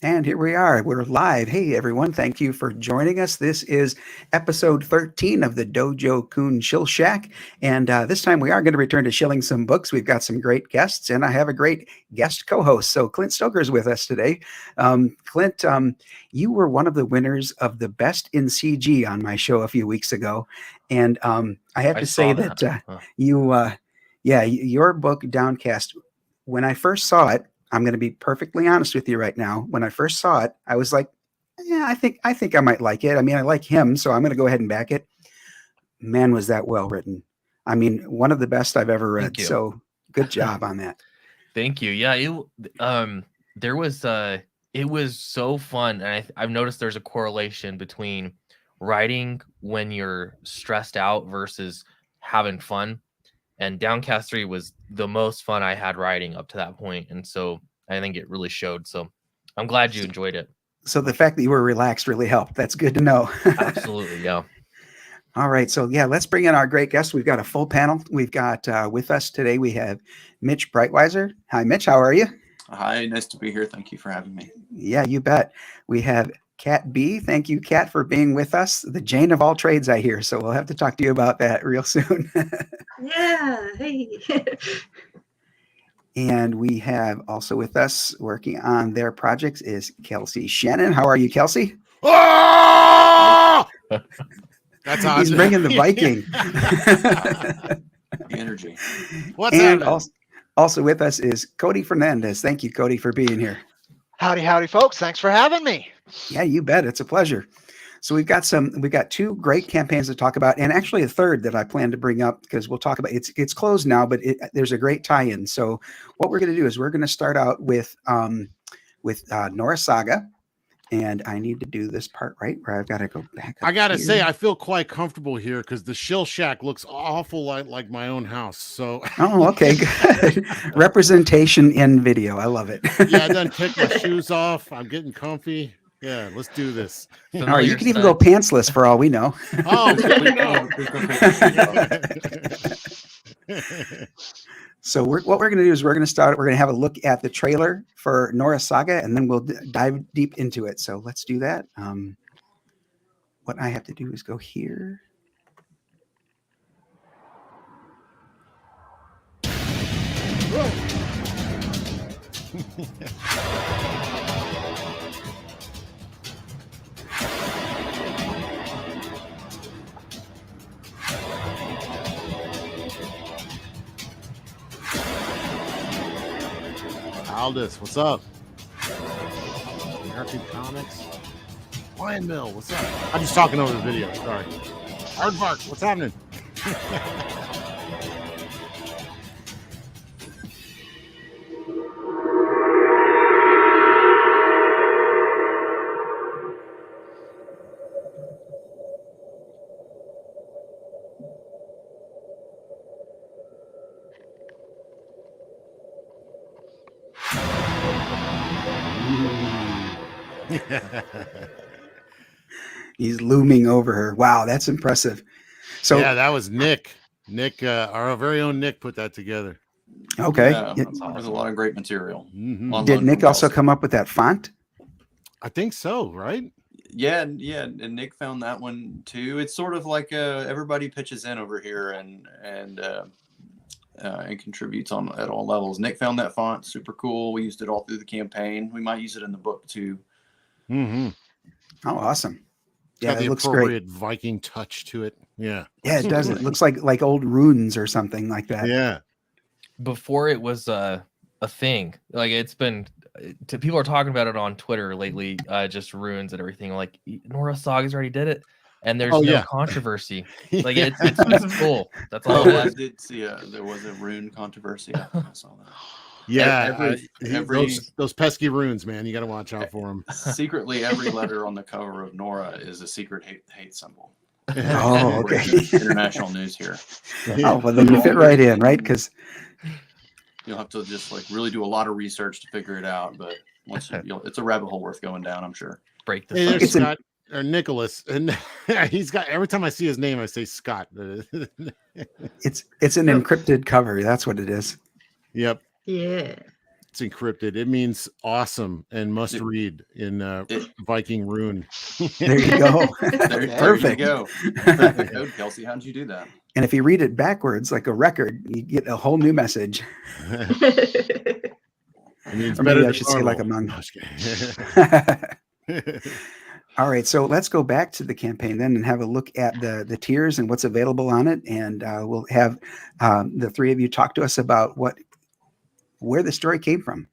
And here we are. We're live. Hey, everyone. Thank you for joining us. This is episode 13 of the Dojo Kun Shill Shack. And this time we are going to return to shilling some books. We've got some great guests, and I have a great guest co host. So, Clint Stoker is with us today. Clint, you were one of the winners of the Best in CG on my show a few weeks ago. And I have I to saw say that. that your book, Downcast, when I first saw it, I'm going to be perfectly honest with you right now. When I first saw it, I was like, "Yeah, I think I might like it. I mean, I like him, so I'm going to go ahead and back it." Man, was that well written! I mean, one of the best I've ever read. Thank you. So good job on that. Thank you. Yeah, there was it was so fun, and I've noticed there's a correlation between writing when you're stressed out versus having fun. And Downcast 3 was the most fun I had writing up to that point, and so I think it really showed. So I'm glad you enjoyed it. So the fact that you were relaxed really helped. That's good to know. Absolutely, yeah. All right, so yeah, let's bring in our great guests. We've got a full panel. We've got with us today. We have Mitch Breitweiser. Hi, Mitch. How are you? Hi, nice to be here. Thank you for having me. Yeah, you bet. We have Kat B. Thank you, Kat, for being with us. The Jane of all trades, I hear. So we'll have to talk to you about that real soon. Yeah, hey. And we have also with us working on their projects is Kelsey Shannon. How are you, Kelsey? Oh! That's awesome. He's bringing the Viking. The energy. What's and happening? also with us is Cody Fernandez. Thank you, Cody, for being here. Howdy, folks. Thanks for having me. Yeah, you bet. It's a pleasure. So we've got two great campaigns to talk about, and actually a third that I plan to bring up because we'll talk about it's closed now, but there's a great tie-in. So what we're going to do is we're going to start out with Norah Saga, and I need to do this part right where I've got to go back. I gotta say, I feel quite comfortable here because the Shill Shack looks awful like my own house. So okay, good. Representation in video. I love it. Yeah, I done take my shoes off. I'm getting comfy. Yeah, let's do this. All right, you can even go pantsless for all we know. Oh, there we go. So what we're going to do is we're going to have a look at the trailer for Norah Saga, and then we'll dive deep into it. So let's do that. What I have to do is go here. Aldous, what's up? American Comics. Lion Mill, what's up? I'm just talking over the video. Sorry. Aardvark, what's happening? He's looming over her. Wow, that's impressive. So yeah, that was Nick. Nick, our very own Nick, put that together. Okay, Yeah, there's a lot of great material. Mm-hmm. Did Nick also come up with that font? I think so, right? Yeah, and Nick found that one too. It's sort of like everybody pitches in over here and contributes at all levels. Nick found that font super cool. We used it all through the campaign. We might use it in the book too. Mm-hmm. Oh, awesome. Yeah, the it looks appropriate great. Viking touch to it. Yeah. Yeah, it does. It looks like old runes or something like that. Yeah. Before it was a thing, like it's been, people are talking about it on Twitter lately, just runes and everything. Like Norah Saga's already did it, and there's no controversy. Like it's cool. That's all. I did see there was a rune controversy. I saw that. Yeah, those pesky runes, man. You got to watch out for them. Secretly, every letter on the cover of Nora is a secret hate symbol. Oh, okay. International news here. Oh, well, then you fit right in, right? Because you'll have to just really do a lot of research to figure it out. But once it's a rabbit hole worth going down, I'm sure. Break the. Hey, there's Scott or Nicholas, and he's got. Every time I see his name, I say Scott. it's an encrypted cover. That's what it is. Yep. Yeah. it's encrypted. It means awesome and must read in Viking rune. There you go. Perfect. There you go. Kelsey, how did you do that? And if you read it backwards like a record, you get a whole new message. I mean, it's Or better maybe I than should say like a normal. monk. No, just kidding. All right, so let's go back to the campaign then and have a look at the tiers and what's available on it. And we'll have the three of you talk to us about where the story came from.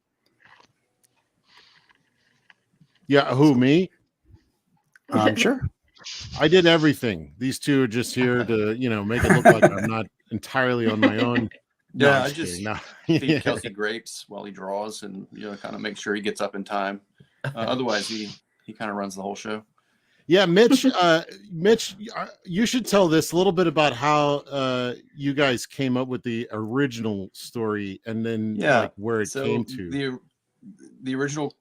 Yeah, who, me? Sure. I did everything. These two are just here to, make it look like I'm not entirely on my own. No, Yeah, I'm I just kidding. No. feed Kelsey grapes while he draws, and kind of make sure he gets up in time. Otherwise, he kind of runs the whole show. Yeah, Mitch. Mitch, you should tell this a little bit about how you guys came up with the original story, and then where it came to. The original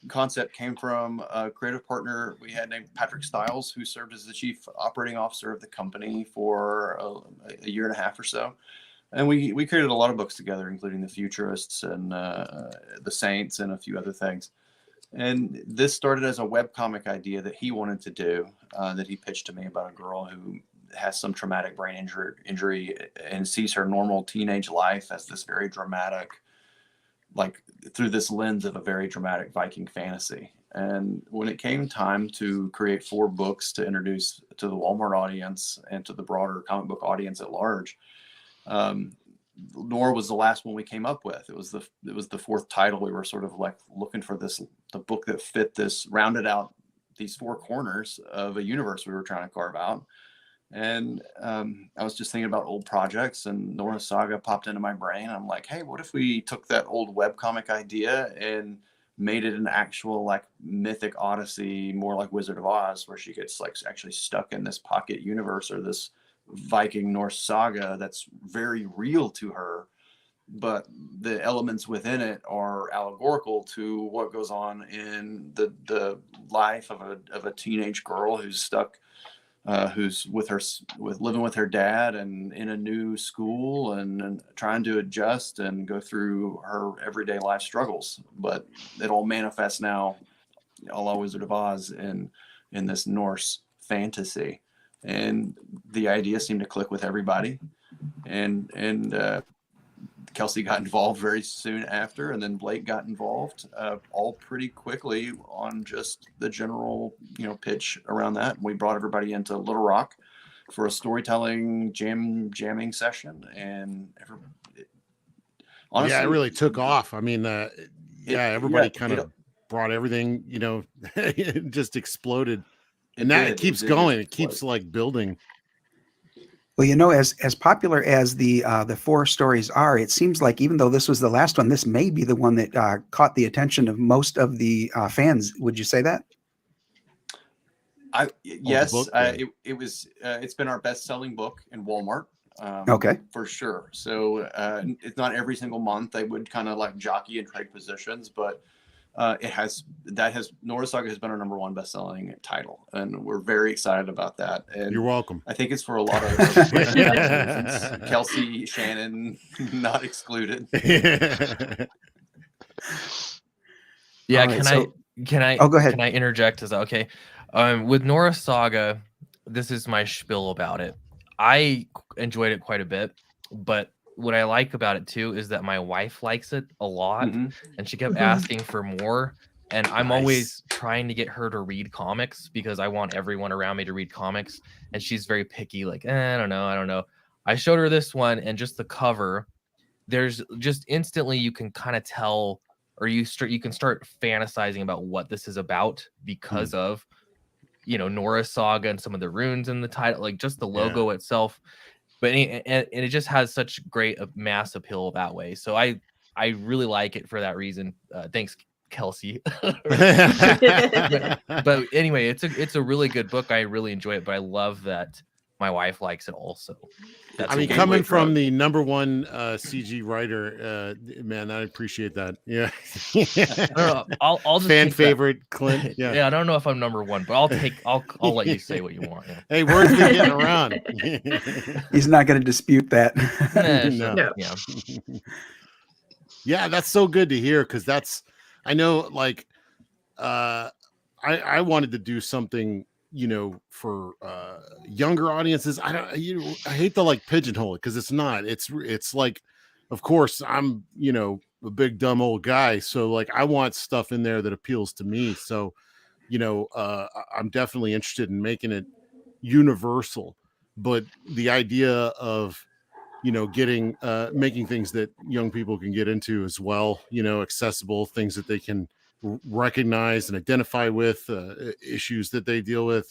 concept came from a creative partner we had named Patrick Stiles, who served as the chief operating officer of the company for a year and a half or so. And we created a lot of books together, including The Futurists and The Saints and a few other things. And this started as a webcomic idea that he wanted to do, that he pitched to me about a girl who has some traumatic brain injury and sees her normal teenage life as this very dramatic, like through this lens of a very dramatic Viking fantasy. And when it came time to create 4 books to introduce to the Walmart audience and to the broader comic book audience at large, Nora was the last one we came up with. It was the 4th title. We were sort of like looking for the book that fit this, rounded out these 4 corners of a universe we were trying to carve out. And I was just thinking about old projects, and Nora Saga popped into my brain. I'm like, hey, what if we took that old webcomic idea and made it an actual like mythic odyssey, more like Wizard of Oz, where she gets like actually stuck in this pocket universe or this Viking Norse saga that's very real to her, but the elements within it are allegorical to what goes on in the life of a teenage girl who's stuck, who's living with her dad and in a new school and trying to adjust and go through her everyday life struggles. But it all manifests now, a la Wizard of Oz, in this Norse fantasy. And the idea seemed to click with everybody, and Kelsey got involved very soon after, and then Blake got involved all pretty quickly on just the general pitch around that. And we brought everybody into Little Rock for a storytelling jamming session, and honestly, it really took off. I mean, everybody kind of brought everything, it just exploded. And now it keeps going. It keeps like building. Well, as popular as the 4 stories are, it seems like even though this was the last one, this may be the one that caught the attention of most of the fans. Would you say that? Yes, book, yeah. It was. It's been our best-selling book in Walmart. Okay, for sure. So it's not every single month. They would kind of like jockey and trade positions, but Nora Saga has been our #1 best-selling title, and we're very excited about that. And you're welcome. I think it's for a lot of reasons. Kelsey Shannon not excluded. Yeah, right, can I? Oh, go ahead. Can I interject? Is that okay? With Nora Saga, this is my spiel about it. I enjoyed it quite a bit, but what I like about it too is that my wife likes it a lot, and she kept asking for more. And I'm always trying to get her to read comics because I want everyone around me to read comics. And she's very picky, like, I don't know. I showed her this one, and just the cover, there's just instantly you can kind of tell, or you can start fantasizing about what this is about because of, Nora Saga and some of the runes in the title, like just the logo itself. But and it just has such great mass appeal that way. So I really like it for that reason. Thanks, Kelsey. but anyway, it's a really good book. I really enjoy it, but I love that my wife likes it also. Coming from the #1 CG writer, man, I appreciate that. Yeah. I don't know. I'll just fan favorite that. Clint. Yeah. Yeah, I don't know if I'm #1, but I'll let you say what you want. Yeah. Hey, word's been getting around. He's not going to dispute that. No. Yeah. Yeah, that's so good to hear, because I know, like, I wanted to do something, for younger audiences. I hate to like pigeonhole it, because it's not. It's like, of course, I'm a big dumb old guy, so like I want stuff in there that appeals to me. So I'm definitely interested in making it universal, but the idea of getting making things that young people can get into as well, accessible things that they can recognize and identify with, issues that they deal with.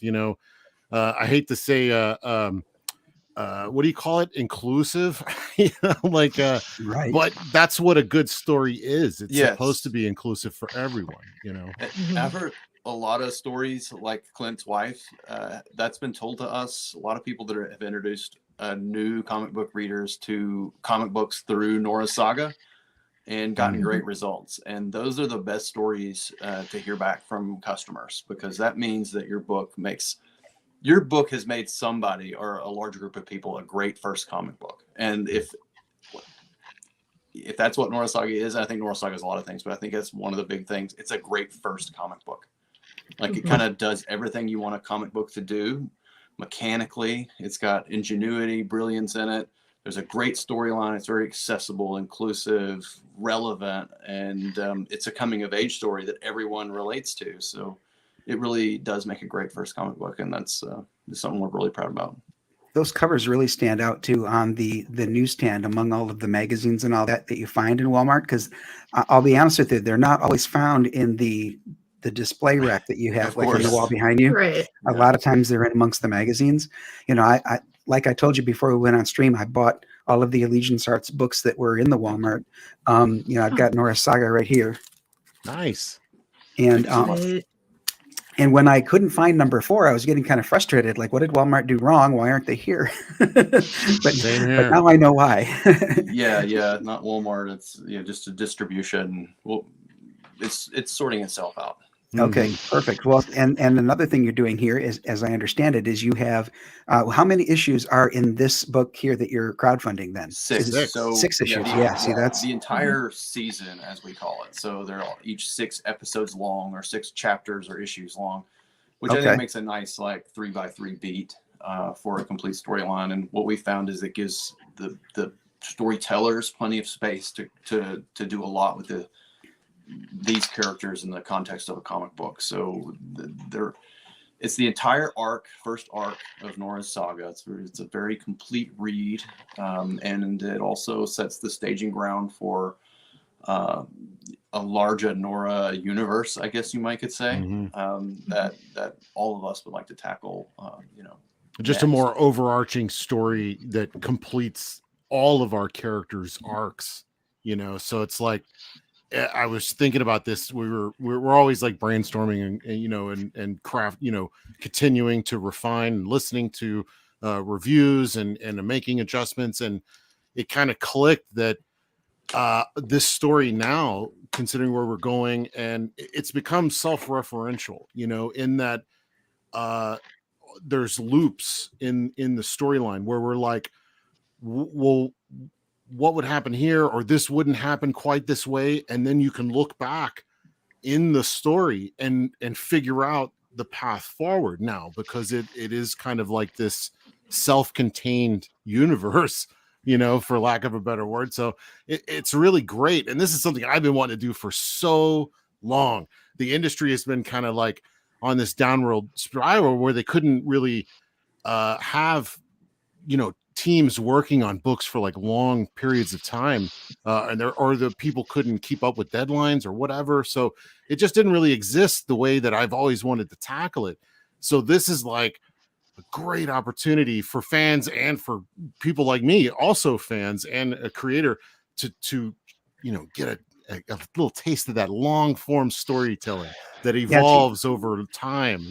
I hate to say what do you call it, inclusive, like Right. but that's what a good story is. It's Yes. supposed to be inclusive for everyone. I've heard a lot of stories like Clint's wife. That's been told to us. A lot of people that have introduced new comic book readers to comic books through Nora's Saga and gotten great results. And those are the best stories to hear back from customers, because that means that your book has made somebody or a large group of people a great first comic book. And if that's what Nora's Saga is, I think Nora's Saga is a lot of things, but I think that's one of the big things. It's a great first comic book. Like, it kind of does everything you want a comic book to do mechanically. It's got ingenuity, brilliance in it. There's a great storyline. It's very accessible, inclusive, relevant, and it's a coming of age story that everyone relates to. So it really does make a great first comic book, and that's something we're really proud about. Those covers really stand out too on the newsstand among all of the magazines and all that you find in Walmart, because I'll be honest with you, they're not always found in the display rack that you have, like on the wall behind you. Right. A lot of times they're in amongst the magazines. I like I told you before we went on stream, I bought all of the Allegiance Arts books that were in the Walmart. I've got Nora's Saga right here. Nice. And and when I couldn't find number 4, I was getting kind of frustrated. Like, what did Walmart do wrong? Why aren't they here? but now I know why. yeah, not Walmart. It's just a distribution. Well, it's sorting itself out. Okay, perfect. Well, and another thing you're doing here is, as I understand it, is you have how many issues are in this book here that you're crowdfunding then? 6. So 6 issues. Yeah, see, that's the entire season, as we call it. So they're each 6 episodes long, or 6 chapters or issues long, which I think makes a nice like 3x3 beat for a complete storyline. And what we found is it gives the storytellers plenty of space to do a lot with these characters in the context of a comic book. So it's the entire first arc of Nora's Saga. It's a very complete read, and it also sets the staging ground for a larger Nora universe, I guess you might could say, that all of us would like to tackle. Just next. A more overarching story that completes all of our characters' arcs. So it's like, I was thinking about this. We're always like brainstorming and craft, continuing to refine and listening to reviews and making adjustments. And it kind of clicked that this story now, considering where we're going, and it's become self-referential, in that there's loops in the storyline where we're like, well, what would happen here, or this wouldn't happen quite this way, and then you can look back in the story and figure out the path forward now, because it is kind of like this self-contained universe, for lack of a better word. So it's really great, and this is something I've been wanting to do for so long. The industry has been kind of like on this downward spiral where they couldn't really have teams working on books for like long periods of time, and the people couldn't keep up with deadlines or whatever. So it just didn't really exist the way that I've always wanted to tackle it. So this is like a great opportunity for fans and for people like me, also fans and a creator, to get a little taste of that long form storytelling that evolves over time.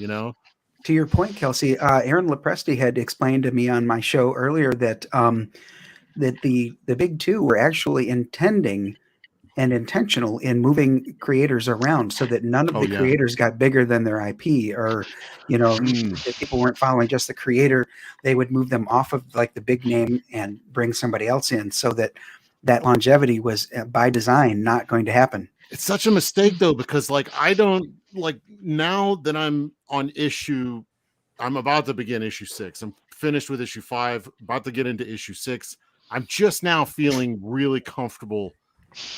To your point, Kelsey, Aaron Lepresti had explained to me on my show earlier that that the big two were actually intending and intentional in moving creators around so that none of the creators got bigger than their IP, or if people weren't following just the creator, they would move them off of like the big name and bring somebody else in, so that that longevity was by design not going to happen. It's such a mistake though, because like I don't like now that I'm on issue, I'm about to begin issue 6. I'm finished with issue 5, about to get into issue 6. I'm just now feeling really comfortable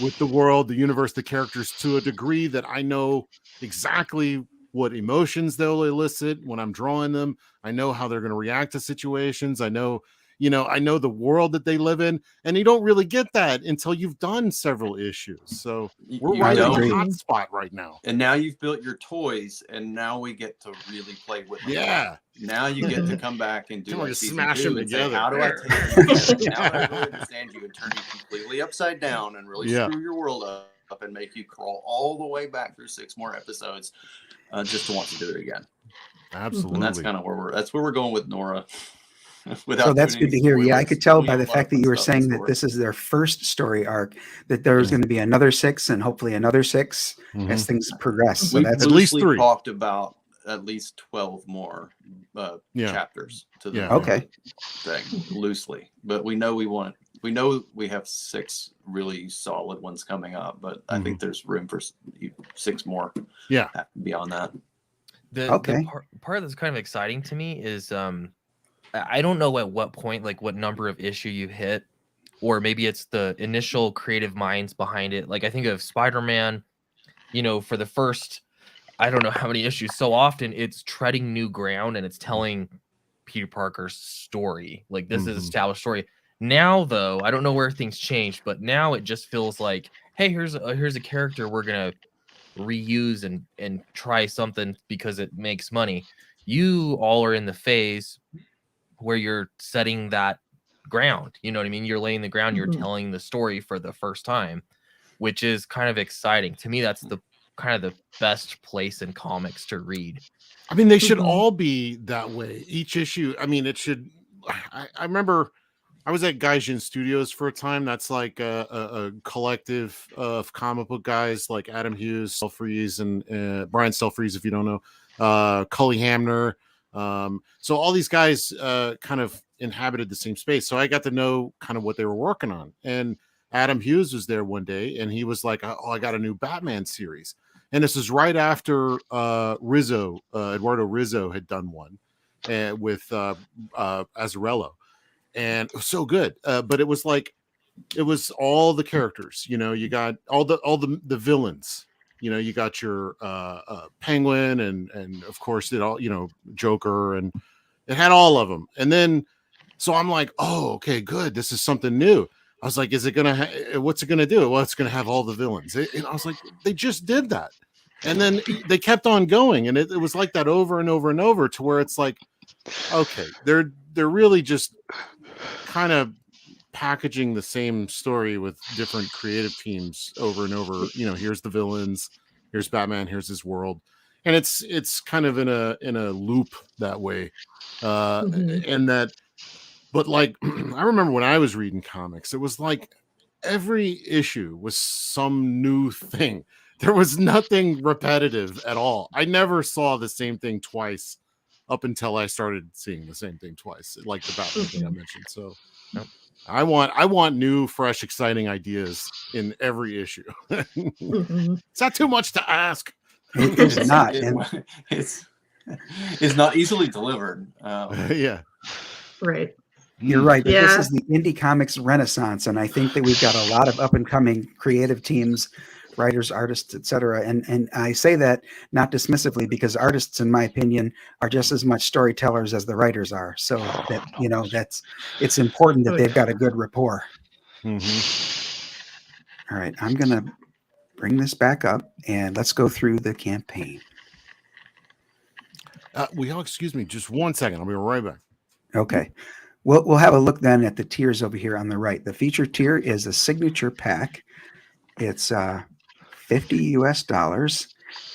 with the world, the universe, the characters to a degree that I know exactly what emotions they'll elicit when I'm drawing them. I know how they're going to react to situations. I know the world that they live in, and you don't really get that until you've done several issues. So we're You right in don't. the hot spot right now. And now you've built your toys, and now we get to really play with them. Yeah. Now you get to come back and do Come on, like season smash 2 them and together. say, how do I take you? Now that I really understand you and turn you completely upside down and really screw your world up and make you crawl all the way back through 6 more episodes just to want to do it again. Absolutely. And that's kind of where we're going with Nora. So that's good to hear. Yeah, I could tell by the fact that you were saying that this is their first story arc, that there's going to be another 6 and hopefully another 6 as things progress. So We've that's at least 3. talked about at least 12 more chapters to the thing loosely, but we know we have 6 really solid ones coming up, but I think there's room for 6 more beyond that. The part that's kind of exciting to me is I don't know at what point, like what number of issue you hit, or maybe it's the initial creative minds behind it. Like I think of Spider-Man, for the first, I don't know how many issues, so often it's treading new ground and it's telling Peter Parker's story. Like this is established story. Now, though, I don't know where things changed, but now it just feels like, hey, here's a character we're gonna reuse and try something because it makes money. You all are in the phase where you're setting that ground, you know what I mean? You're laying the ground, you're telling the story for the first time, which is kind of exciting. To me, that's the kind of the best place in comics to read. I mean, they should all be that way. Each issue, I mean, it should. I remember I was at Gaijin Studios for a time. That's like a collective of comic book guys like Adam Hughes, Selfreeze, and Brian Selfreeze, if you don't know, Cully Hamner. So all these guys kind of inhabited the same space. So I got to know kind of what they were working on. And Adam Hughes was there one day and he was like, oh, I got a new Batman series. And this is right after Eduardo Rizzo had done one with Azzarello. And it was so good. But it was like, it was all the characters, you got all the villains. You got your Penguin and of course it all, Joker, and it had all of them. And then, so I'm like, oh, okay, good. This is something new. I was like, is it going to, what's it going to do? Well, it's going to have all the villains. And I was like, they just did that. And then they kept on going. And it was like that over and over and over to where it's like, okay, they're really just kind of packaging the same story with different creative teams over and over. Here's the villains, here's Batman, here's his world, and it's kind of in a loop that way. And that, but like I remember when I was reading comics, it was like every issue was some new thing. There was nothing repetitive at all. I never saw the same thing twice up until I started seeing the same thing twice, like the Batman thing I mentioned. So I want new, fresh, exciting ideas in every issue. Is that too much to ask? It's not. It's not easily delivered. Yeah. Right. You're right. But this is the indie comics renaissance, and I think that we've got a lot of up and coming creative teams, writers, artists, etc. And I say that not dismissively because artists, in my opinion, are just as much storytellers as the writers are. So that it's important that they've got a good rapport. All right, I'm gonna bring this back up and let's go through the campaign. Excuse me, just 1 second. I'll be right back. Okay. We'll have a look then at the tiers over here on the right. The feature tier is a signature pack. It's $50 US.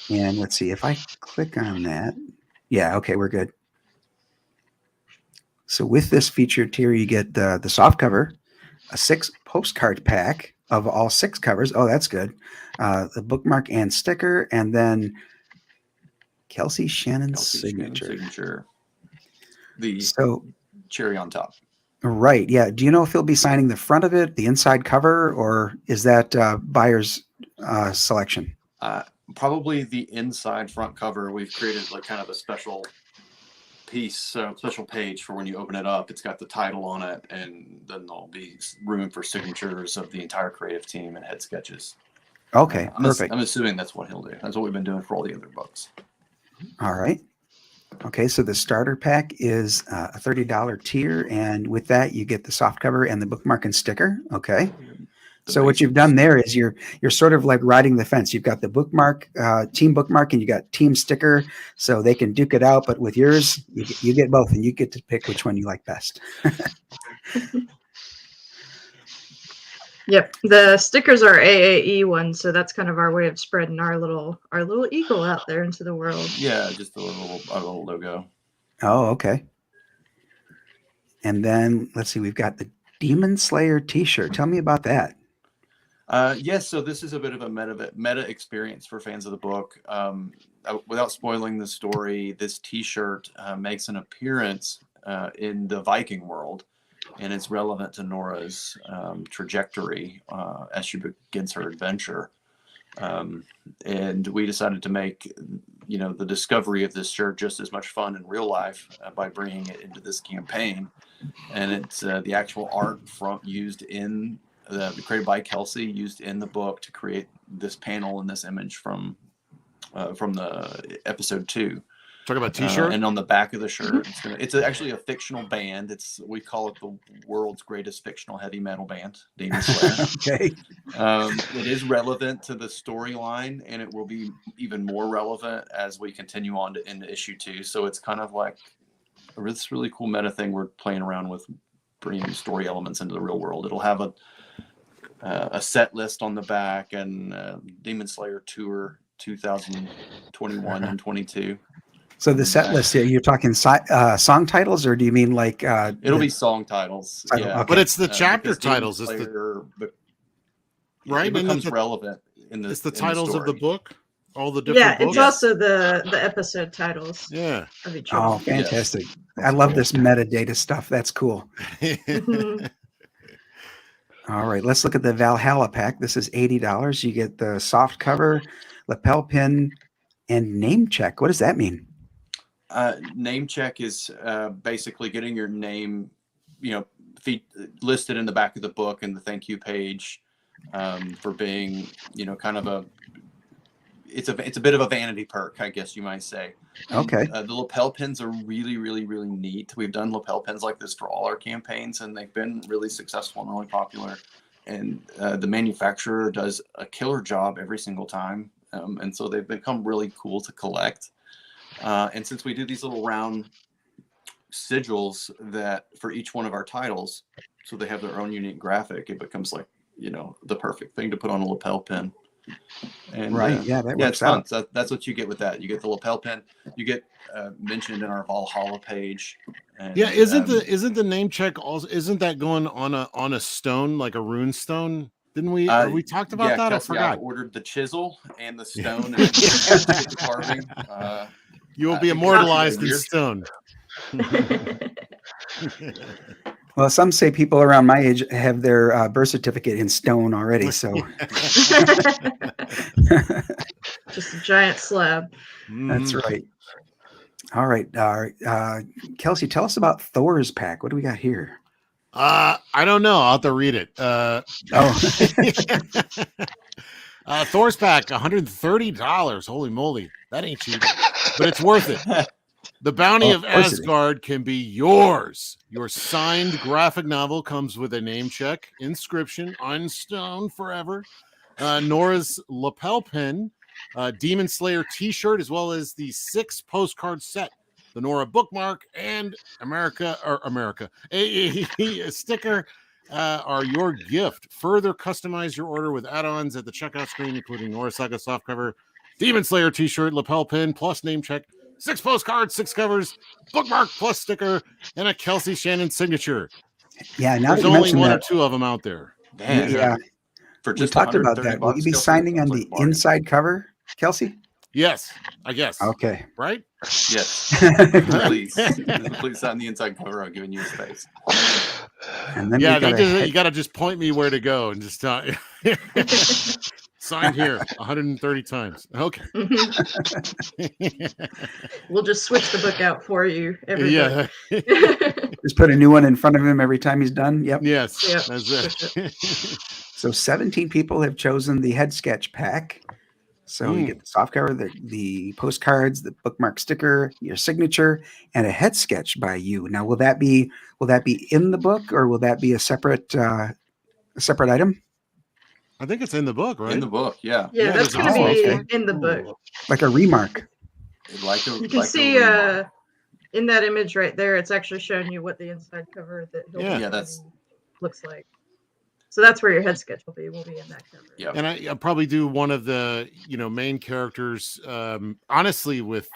And let's see if I click on that. Yeah, okay, we're good. So with this feature tier, you get the soft cover, a 6 postcard pack of all 6 covers. Oh, that's good. The bookmark and sticker, and then Kelsey Shannon's signature. The cherry on top. Right. Yeah. Do you know if he'll be signing the front of it, the inside cover, or is that buyer's selection? Probably the inside front cover. We've created like kind of a special piece, special page for when you open it up. It's got the title on it, and then there'll be room for signatures of the entire creative team and head sketches. Okay, perfect. I'm assuming that's what he'll do. That's what we've been doing for all the other books. All right. Okay, so the starter pack is a $30 tier, and with that you get the soft cover and the bookmark and sticker. Okay. So what you've done there is you're sort of like riding the fence. You've got the bookmark, team bookmark, and you got team sticker, so they can duke it out. But with yours, you get both, and you get to pick which one you like best. Yep, the stickers are AAE ones, so that's kind of our way of spreading our little eagle out there into the world. Yeah, just our little logo. Oh, okay. And then let's see, we've got the Demon Slayer T-shirt. Tell me about that. Yes, so this is a bit of a meta experience for fans of the book. Without spoiling the story, this T-shirt makes an appearance in the Viking world, and it's relevant to Nora's trajectory as she begins her adventure. And we decided to make, the discovery of this shirt just as much fun in real life by bringing it into this campaign. And it's the actual art used in created by Kelsey, used in the book to create this panel and this image from the episode 2. Talk about T-shirt. And on the back of the shirt, it's actually a fictional band. We call it the world's greatest fictional heavy metal band, Demon Slayer. Okay. It is relevant to the storyline, and it will be even more relevant as we continue on into issue 2. So it's kind of like this really cool meta thing we're playing around with, bringing story elements into the real world. It'll have a set list on the back and Demon Slayer Tour 2021 and 22. So the set list here, you're talking song titles, or do you mean like it'll be song titles? Yeah, okay. But it's the chapter titles. It's right. It becomes relevant in the. It's the titles of the book. All the different. Yeah, it's also the episode titles. Yeah. Of each one. Fantastic! Yes. I love this metadata stuff. That's cool. All right, let's look at the Valhalla pack. This is $80. You get the soft cover, lapel pin, and name check. What does that mean? Name check is basically getting your name, listed in the back of the book and the thank you page for being, kind of it's a bit of a vanity perk, I guess you might say. Okay. The lapel pins are really, really, really neat. We've done lapel pins like this for all our campaigns, and they've been really successful and really popular. And the manufacturer does a killer job every single time. And so they've become really cool to collect. And since we do these little round sigils that for each one of our titles, so they have their own unique graphic, it becomes like, the perfect thing to put on a lapel pin. And right. That works out. So that's what you get with that. You get the lapel pin. You get mentioned in our Valhalla page. And, isn't the name check also? Isn't that going on a stone, like a rune stone? Didn't we? We talked about that. Kelsey, I forgot. I ordered the chisel and the stone and the carving. You will be immortalized in stone. Well, some say people around my age have their birth certificate in stone already. So just a giant slab. That's right. All right. Kelsey, tell us about Thor's pack. What do we got here? I don't know. I'll have to read it. Thor's pack, $130. Holy moly. That ain't cheap, but it's worth it. The Bounty of Asgard can be yours. Your signed graphic novel comes with a name check, inscription on stone forever, Nora's lapel pin, Demon Slayer T-shirt, as well as the 6 postcard set, the Nora bookmark, and a sticker are your gift. Further customize your order with add-ons at the checkout screen, including Nora Saga softcover, Demon Slayer T-shirt, lapel pin, plus name check, 6 postcards, 6 covers, bookmark plus sticker, and a Kelsey Shannon signature. Yeah, now there's only one or two of them out there. Man, yeah. For just we talked about that. Will you be signing on the inside cover, Kelsey? Yes, I guess. Okay. Right? Yes. Please sign the inside cover. I'm giving you a space. And then Yeah, we got you got to just point me where to go and just signed here 130 times. Okay. We'll just switch the book out for you every Yeah. book. just put a new one in front of him every time he's done. Yep. Yes. Yep. That's it. So 17 people have chosen the head sketch pack. So you get the soft cover, the postcards, the bookmark sticker, your signature, and a head sketch by you. Now, will that be in the book, or will that be a separate item? I think it's in the book, right? In the book, yeah. Yeah, that's going to be in the book. Like a remark. You can see in that image right there, it's actually showing you what the inside cover of the looks like. So that's where your head sketch will be in that cover. Yeah. And I'll probably do one of the main characters. Honestly, with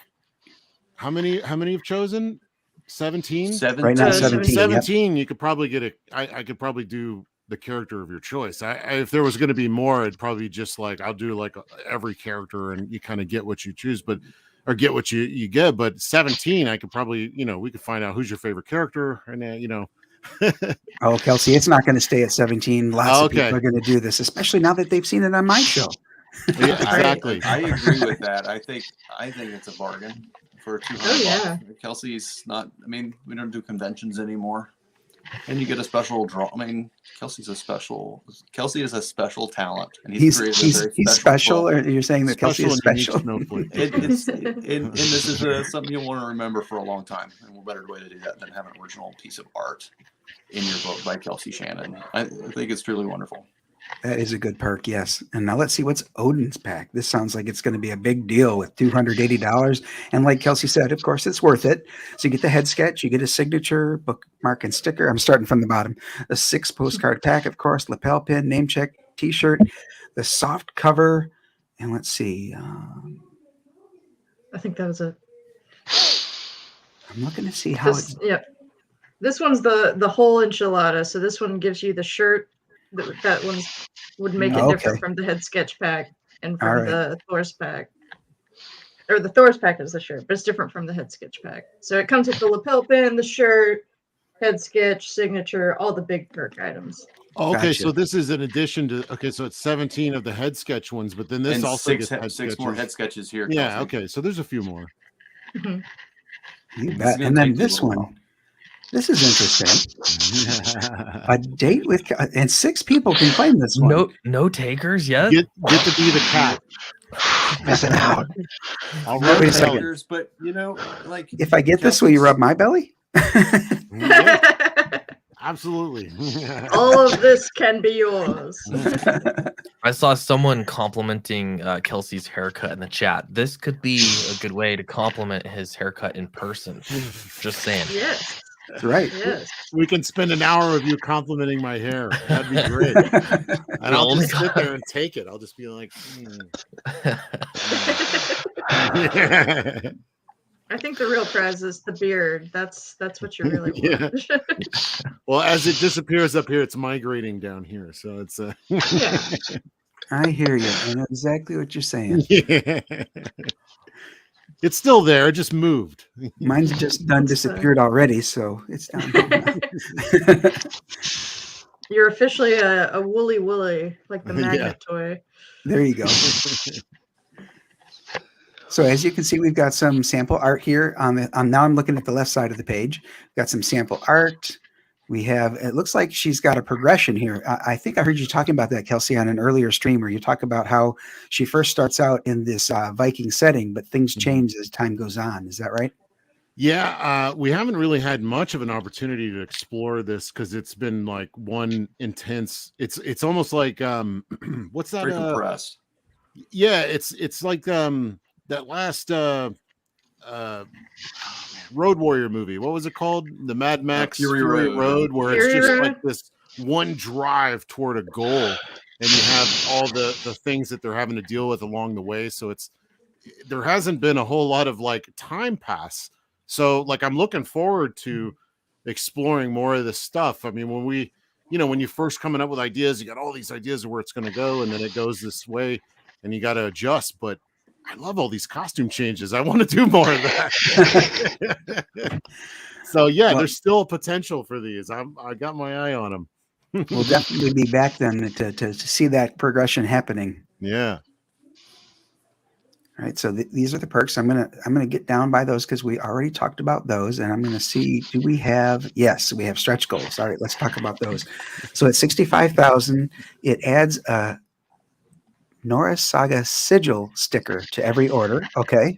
how many have chosen? 17? Right now, 17. 17, you could probably get I could probably do the character of your choice. If there was going to be more, it'd probably just I'll do every character and you kind of get what you choose, or get what you get. But 17, I could probably, we could find out who's your favorite character and Oh, Kelsey, it's not going to stay at 17. Lots of people are going to do this, especially now that they've seen it on my show. Yeah, exactly. I agree with that. I think it's a bargain for $200. Oh, yeah. Kelsey's not. I mean, we don't do conventions anymore, and you get a special draw. I mean, Kelsey is a special talent, and he's special. Or you're saying that Kelsey is special? And this is something you'll want to remember for a long time, and what better way to do that than have an original piece of art in your book by Kelsey Shannon. I think it's truly wonderful. That is a good perk, yes. And now let's see what's Odin's pack. This sounds like it's going to be a big deal with $280. And like Kelsey said, of course, it's worth it. So you get the head sketch, you get a signature, bookmark, and sticker. I'm starting from the bottom. A 6 postcard pack, of course, lapel pin, name check, T-shirt, the soft cover, and let's see. I think that was it. I'm looking to see how it's. Yep. This one's the whole enchilada. So this one gives you the shirt. That one would make it different from the head sketch pack and from the Thor's pack. Or the Thor's pack is the shirt, but it's different from the head sketch pack. So it comes with the lapel pin, the shirt, head sketch, signature, all the big perk items. Oh, okay, so this is in addition to so it's 17 of the head sketch ones, but then this and also six gets six more head sketches here. Yeah, Kelsey. okay, so there's a few more. Mm-hmm. You bet. And then this one. This is interesting. A date with, and 6 people can claim this one. No takers yet. Get to be the cat. Missing out. I'll Wait a rub second. belly. But if I get this, will you rub my belly? Yeah, absolutely. All of this can be yours. I saw someone complimenting Kelsey's haircut in the chat. This could be a good way to compliment his haircut in person. Just saying. Yes. That's right. Yes. We can spend an hour of you complimenting my hair. That'd be great. And I'll just sit there and take it. I'll just be like, I think the real prize is the beard. That's what you really want. Yeah. Well, as it disappears up here, it's migrating down here. So it's yeah. I hear you. I know exactly what you're saying. Yeah. It's still there. It just moved. Mine's just disappeared already, so it's down here. You're officially a woolly woolly, like the magnet toy. There you go. So as you can see, we've got some sample art here. Now I'm looking at the left side of the page. We've got some sample art. We have, it looks like she's got a progression here. I think I heard you talking about that, Kelsey, on an earlier stream where you talk about how she first starts out in this Viking setting, but things change as time goes on. Is that right? Yeah, we haven't really had much of an opportunity to explore this because it's been like one intense. It's almost like what's that? Compressed. Yeah, it's like that last Road Warrior movie. What was it called? The Mad Max Fury Road, where Fury it's just Road. like this one drive toward a goal, and you have all the things that they're having to deal with along the way. So there hasn't been a whole lot of like time pass. So like I'm looking forward to exploring more of this stuff. I mean, when when you first coming up with ideas, you got all these ideas of where it's going to go, and then it goes this way, and you got to adjust. But I love all these costume changes. I want to do more of that. So yeah, there's still potential for these. I got my eye on them. We'll definitely be back then to see that progression happening. Yeah. All right, so these are the perks. I'm gonna get down by those because we already talked about those, and I'm gonna see. Do we have? Yes, we have stretch goals. All right, let's talk about those. So at 65,000, it adds a Norah Saga sigil sticker to every order. Okay,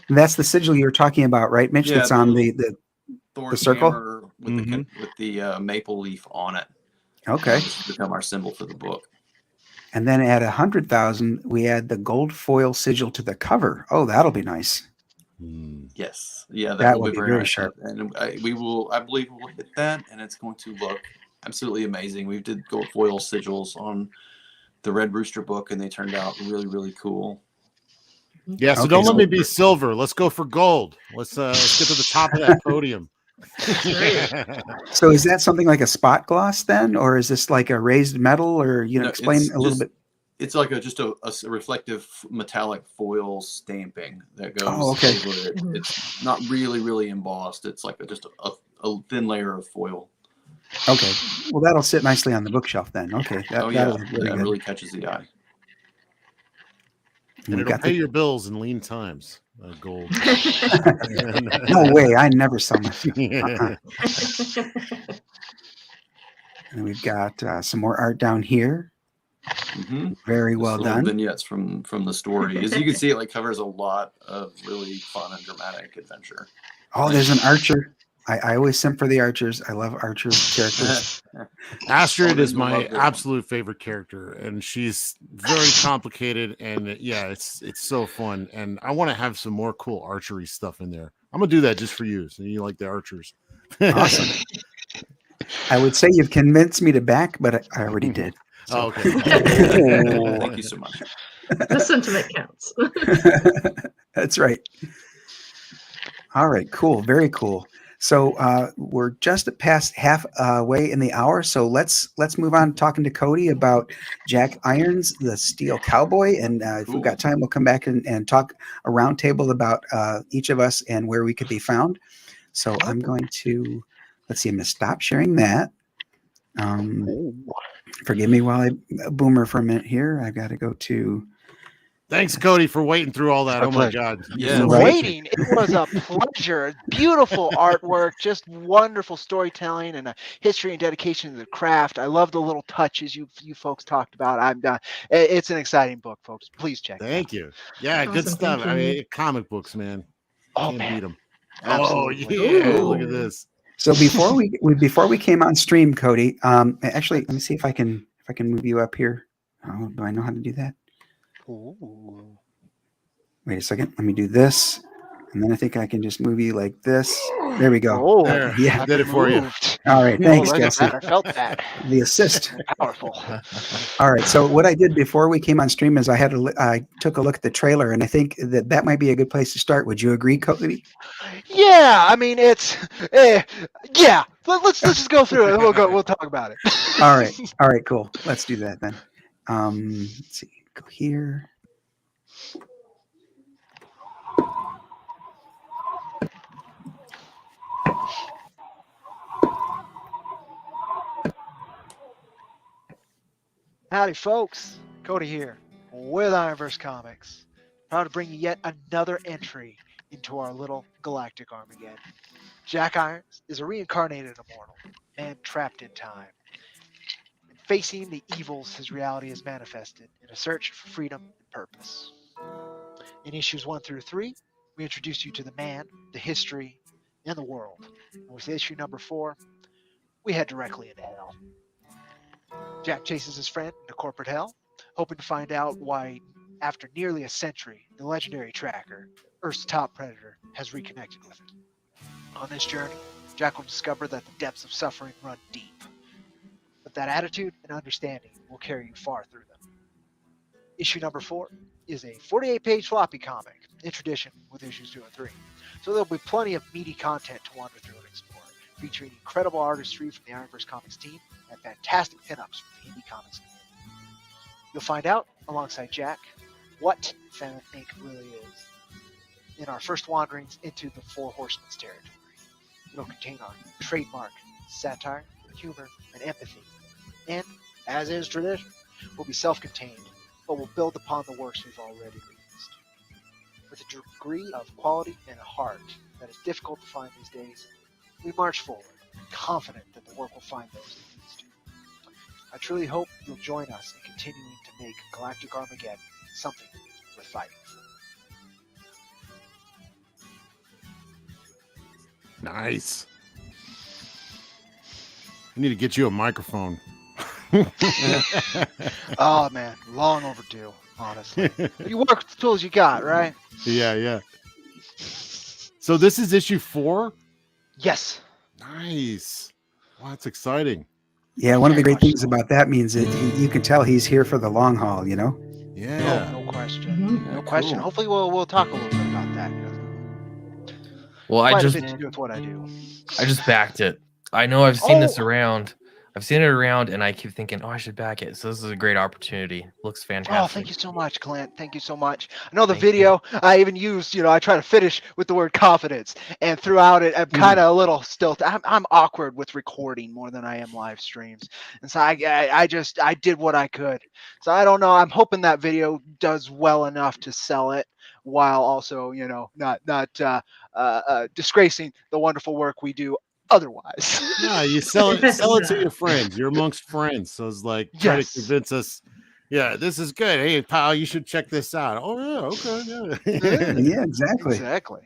and that's the sigil you were talking about, right, Mitch? Yeah, That's on the Thor's circle? hammer with the maple leaf on it. Okay. This has become our symbol for the book. And then at 100,000, we add the gold foil sigil to the cover. Oh, that'll be nice. Yes, yeah, that will will be be very nice. sharp. And I believe we'll hit that, and it's going to look absolutely amazing. We did gold foil sigils on the Red Rooster book, and they turned out really, really cool. Yeah, so don't let me be silver. Let's go for gold. Let's get to the top of that podium. So is that something like a spot gloss then, or is this like a raised metal, or explain a little bit? It's like just a reflective metallic foil stamping that goes over it. It's not really embossed. It's like just a thin layer of foil. Okay, well that'll sit nicely on the bookshelf then. Okay, that'll really catches the eye. And it'll pay your bills in lean times. Gold. No way! I never saw my. And we've got some more art down here. Very well done. Vignettes from the story. As you can see, it covers a lot of really fun and dramatic adventure. Oh, there's an archer. I always simp for the archers. I love archer characters. Astrid is my absolute favorite character, and she's very complicated. And yeah, it's so fun. And I want to have some more cool archery stuff in there. I'm gonna do that just for you, so you like the archers. Awesome. I would say you've convinced me to back, but I already did. So. Oh, okay. Thank you so much. The sentiment counts. That's right. All right, cool. Very cool. So we're just past halfway in the hour. So let's move on talking to Cody about Jack Irons, the Steel Cowboy. And if we've got time, we'll come back and talk a roundtable about each of us and where we could be found. So I'm going to, let's see, I'm going to stop sharing that. Forgive me while I boomer for a minute here. I got to go to. Thanks, Cody, for waiting through all that. Oh my God. Yeah. Waiting. It was a pleasure. Beautiful artwork, just wonderful storytelling, and a history and dedication to the craft. I love the little touches you folks talked about. I'm done. It's an exciting book, folks. Please check it out. Thank you. Yeah, awesome, good stuff. I mean, comic books, man. Oh, Can't beat them. Absolutely. Oh, yeah. Look at this. So before we came on stream, Cody, actually, let me see if I can move you up here. Oh, do I know how to do that? Ooh. Wait a second. Let me do this, and then I think I can just move you like this. There we go. Oh, there. Yeah, I did it for you. All right, thanks, Kelsey. I felt that. The assist. Powerful. All right. So what I did before we came on stream is I took a look at the trailer, and I think that might be a good place to start. Would you agree, Cody? Yeah, I mean it's yeah. Let's just go through it. We'll talk about it. All right, cool. Let's do that then. Let's see. Go here. Howdy, folks. Cody here with Ironverse Comics. Proud to bring you yet another entry into our little galactic Armageddon. Jack Irons is a reincarnated immortal, man trapped in time. And facing the evils his reality has manifested in a search for freedom and purpose. In issues 1 through 3, we introduce you to the man, the history, and the world. And with issue number 4, we head directly into hell. Jack chases his friend into corporate hell, hoping to find out why, after nearly a century, the legendary tracker, Earth's top predator, has reconnected with him. On this journey, Jack will discover that the depths of suffering run deep. But that attitude and understanding will carry you far through them. Issue number 4 is a 48-page floppy comic, in tradition with issues 2 and 3. So there'll be plenty of meaty content to wander through and explore, featuring incredible artistry from the Ironverse Comics team and fantastic pinups from the indie comics community. You'll find out, alongside Jack, what Famine Inc. really is in our first wanderings into the Four Horsemen's territory. It'll contain our trademark satire, humor, and empathy. And, as is tradition, will be self-contained, but will build upon the works we've already released. With a degree of quality and a heart that is difficult to find these days, we march forward, confident that the work will find those it needs to. I truly hope you'll join us in continuing to make Galactic Armageddon something worth fighting for. Nice. I need to get you a microphone. Oh man, long overdue, honestly. You work with the tools you got, right? Yeah. So this is issue 4? Yes. Nice. Wow, that's exciting. Yeah, one of the Very great much things so. about that means that you can tell he's here for the long haul, you know? Yeah. Oh, no question. Mhm. No question. Cool. Hopefully we'll talk a little bit about that. Well, Quite a bit to do with what I do. I just backed it. I know I've seen this Oh! around. I've seen it around, and I keep thinking, oh, I should back it. So this is a great opportunity. Looks fantastic. Oh, thank you so much, Clint. Thank you so much. I know the Thank you. video, I even used, I try to finish with the word confidence. And throughout it, I'm kind of a little still, I'm awkward with recording more than I am live streams. And so I did what I could. So I don't know. I'm hoping that video does well enough to sell it while also, not disgracing the wonderful work we do otherwise. No, you sell it to your friends. You're amongst friends. So it's like try to Yes. convince us, yeah, this is good. Hey, pal, you should check this out. Oh, yeah, okay. Yeah. Yeah, exactly. Exactly.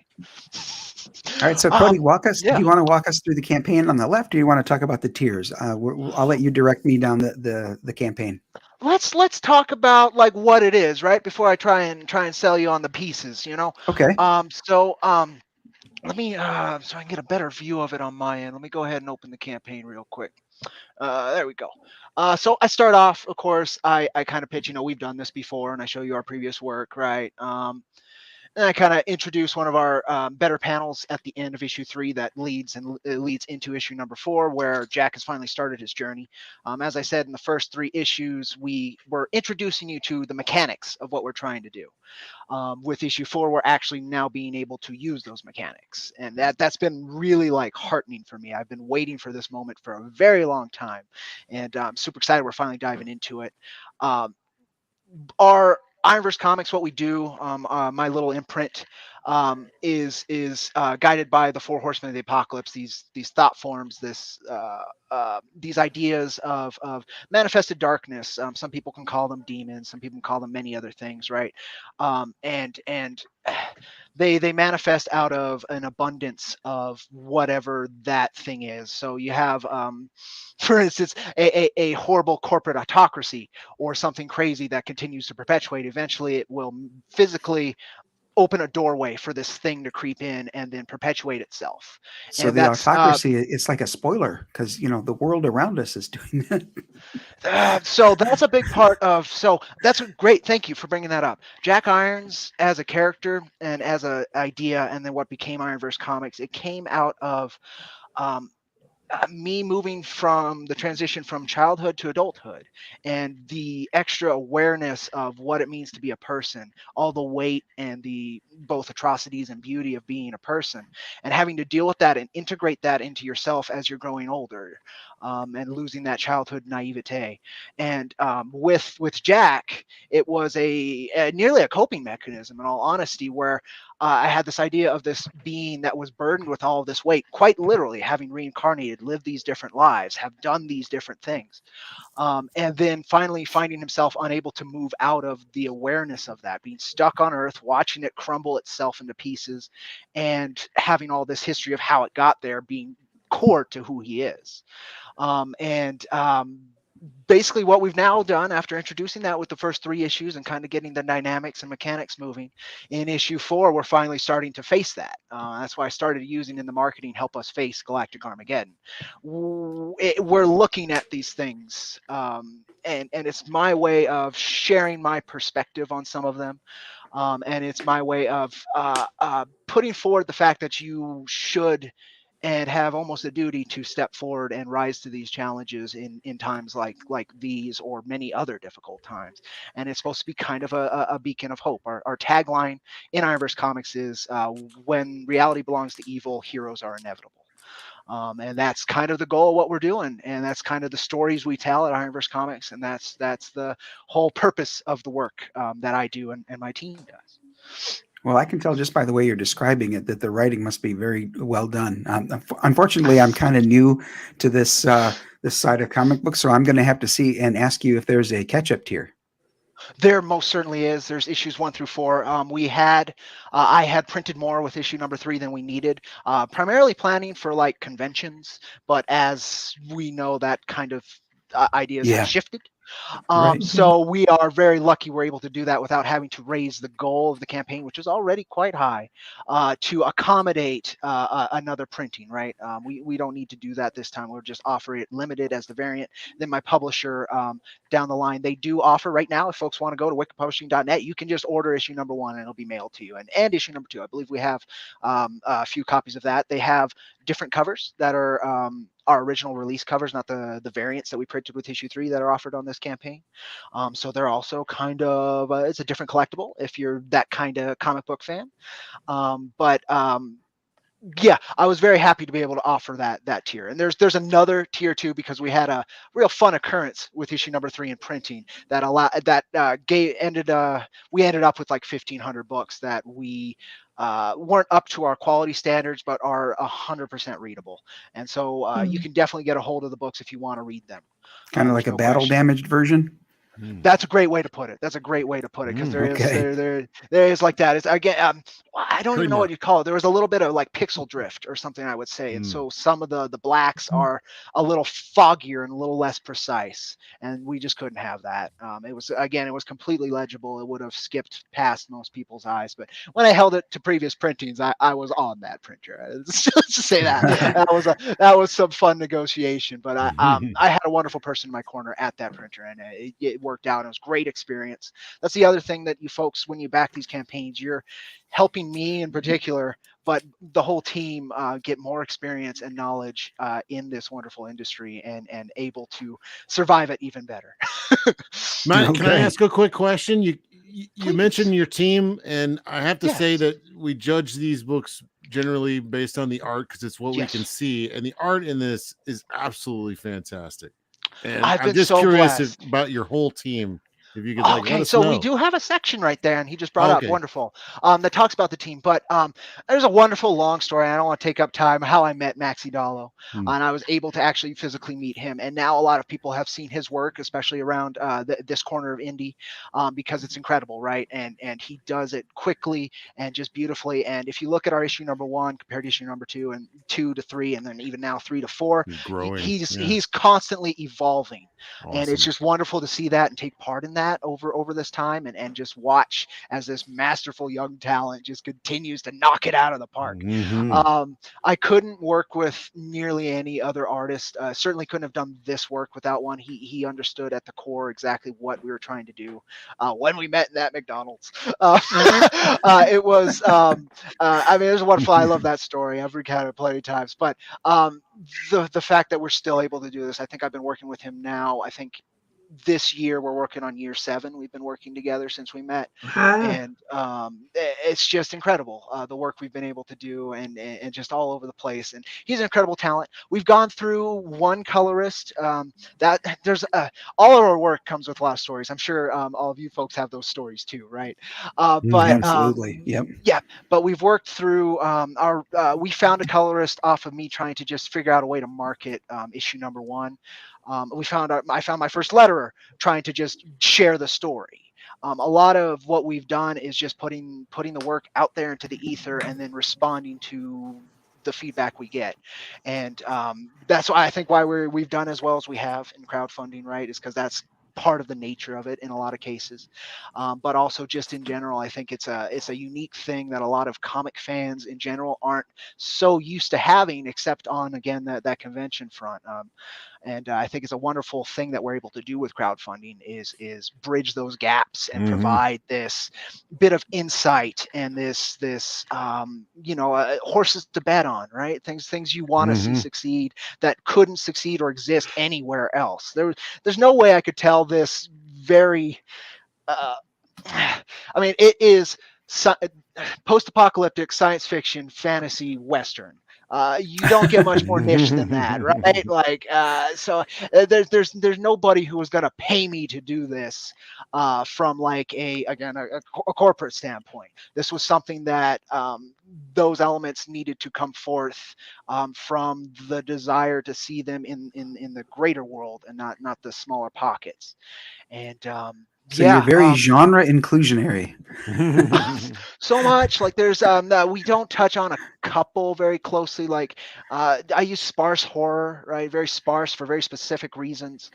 All right, so Cody, Yeah. do you want to walk us through the campaign on the left, or do you want to talk about the tiers? I'll let you direct me down the campaign. Let's talk about like what it is, right? Before I try and sell you on the pieces, Okay. Let me so I can get a better view of it on my end. Let me go ahead and open the campaign real quick. There we go. So I start off, of course, I kind of pitch, we've done this before, and I show you our previous work, right? And I kind of introduce one of our better panels at the end of issue 3 that leads into issue number 4, where Jack has finally started his journey. As I said, in the first 3 issues, we were introducing you to the mechanics of what we're trying to do. With issue 4, we're actually now being able to use those mechanics, and that's been really like heartening for me. I've been waiting for this moment for a very long time, and I'm super excited we're finally diving into it. Our Ironverse Comics, what we do, my little imprint, is guided by the 4 horsemen of the apocalypse. These thought forms, these ideas of manifested darkness. Some people can call them demons. Some people can call them many other things, right? And they manifest out of an abundance of whatever that thing is. So you have, for instance, a horrible corporate autocracy or something crazy that continues to perpetuate. Eventually, it will physically open a doorway for this thing to creep in and then perpetuate itself. So And the that's autocracy, it's like a spoiler because the world around us is doing that. so that's a big part of. So that's great. Thank you for bringing that up. Jack Irons as a character and as an idea, and then what became Ironverse Comics. It came out of me moving from the transition from childhood to adulthood and the extra awareness of what it means to be a person, all the weight and the both atrocities and beauty of being a person, and having to deal with that and integrate that into yourself as you're growing older, and losing that childhood naivete. And with Jack, it was a nearly a coping mechanism, in all honesty, where I had this idea of this being that was burdened with all of this weight, quite literally having reincarnated, lived these different lives, have done these different things. And then finally finding himself unable to move out of the awareness of that, being stuck on Earth, watching it crumble itself into pieces, and having all this history of how it got there being core to who he is. Basically what we've now done after introducing that with the first 3 issues and kind of getting the dynamics and mechanics moving, in issue 4 we're finally starting to face that. That's why I started using in the marketing help us face Galactic Armageddon. We're looking at these things, and it's my way of sharing my perspective on some of them, and it's my way of putting forward the fact that you should and have almost a duty to step forward and rise to these challenges in times like these or many other difficult times. And it's supposed to be kind of a beacon of hope. Our tagline in Ironverse Comics is when reality belongs to evil, heroes are inevitable. And that's kind of the goal of what we're doing, and that's kind of the stories we tell at Ironverse Comics, and that's the whole purpose of the work that I do and my team does. Well, I can tell just by the way you're describing it that the writing must be very well done. Unfortunately, I'm kind of new to this this side of comic books, so I'm going to have to see and ask you if there's a catch-up tier. There most certainly is. There's issues 1 through 4. I had printed more with issue number 3 than we needed, primarily planning for like conventions. But as we know, that kind of ideas have shifted. Right. So we are very lucky we're able to do that without having to raise the goal of the campaign, which is already quite high, to accommodate another printing, right? We don't need to do that this time. We'll just offer it limited as the variant. Then my publisher down the line, they do offer right now, if folks want to go to wickedpublishing.net, you can just order issue number 1 and it'll be mailed to you. And issue number 2, I believe we have a few copies of that. They have different covers that are our original release covers, not the variants that we printed with issue 3 that are offered on this campaign. So they're also kind of, it's a different collectible if you're that kind of comic book fan. Yeah, I was very happy to be able to offer that tier. And there's another tier too, because we had a real fun occurrence with issue number 3 in printing that we ended up with like 1,500 books that we weren't up to our quality standards, but are 100% readable. And so you can definitely get a hold of the books if you want to read them. Kind of like a battle damaged version. That's a great way to put it. That's a great way to put it, because there is like that. It's again, I don't even know what you call it. There was a little bit of like pixel drift or something, I would say, and so some of the blacks are a little foggier and a little less precise, and we just couldn't have that. It was completely legible. It would have skipped past most people's eyes, but when I held it to previous printings, I was on that printer. Let's just say that was some fun negotiation. But I had a wonderful person in my corner at that printer, and it worked out. It was a great experience. That's the other thing that you folks, when you back these campaigns, you're helping me in particular, but the whole team get more experience and knowledge in this wonderful industry and able to survive it even better. Matt, can I ask a quick question? You mentioned your team, and I have to say that we judge these books generally based on the art because it's what we can see, and the art in this is absolutely fantastic. And I'm just curious about your whole team. If you could let us know. We do have a section right there, and he just brought up wonderful that talks about the team. But there's a wonderful long story. I don't want to take up time. How I met Maxi Dallo, and I was able to actually physically meet him. And now a lot of people have seen his work, especially around this corner of indie, because it's incredible, right? And he does it quickly and just beautifully. And if you look at our issue number 1 compared to issue number 2 and 2 to 3, and then even now 3 to 4, he's constantly evolving. Awesome. And it's just wonderful to see that and take part in that over this time and just watch as this masterful young talent just continues to knock it out of the park. I couldn't work with nearly any other artist. Certainly couldn't have done this work without one. He understood at the core exactly what we were trying to do when we met in that McDonald's. It was I mean, it was wonderful. I love that story. I've recounted it plenty of times, but the fact that we're still able to do this, I think I've been working with him now, I think this year we're working on year 7. We've been working together since we met, and it's just incredible the work we've been able to do, and just all over the place. And he's an incredible talent. We've gone through one colorist that there's all of our work comes with a lot of stories. I'm sure all of you folks have those stories too, right? But absolutely, yeah. But we've worked through we found a colorist off of me trying to just figure out a way to market issue number 1. I found my first letterer trying to just share the story. A lot of what we've done is just putting the work out there into the ether and then responding to the feedback we get. And that's why I think we've done as well as we have in crowdfunding, right? Is because that's part of the nature of it in a lot of cases. But also just in general, I think it's a unique thing that a lot of comic fans in general aren't so used to having, except on, again, that convention front. And I think it's a wonderful thing that we're able to do with crowdfunding is bridge those gaps and provide this bit of insight and this horses to bet on, right? Things you want to see succeed that couldn't succeed or exist anywhere else. There's no way I could tell this very I mean, it is post-apocalyptic science fiction fantasy western. You don't get much more niche than that, right? Like, there's nobody who was going to pay me to do this from like a corporate standpoint. This was something that those elements needed to come forth from the desire to see them in the greater world and not the smaller pockets. And so you're very genre inclusionary. So much like there's we don't touch on a couple very closely. Like I use sparse horror, right? Very sparse for very specific reasons.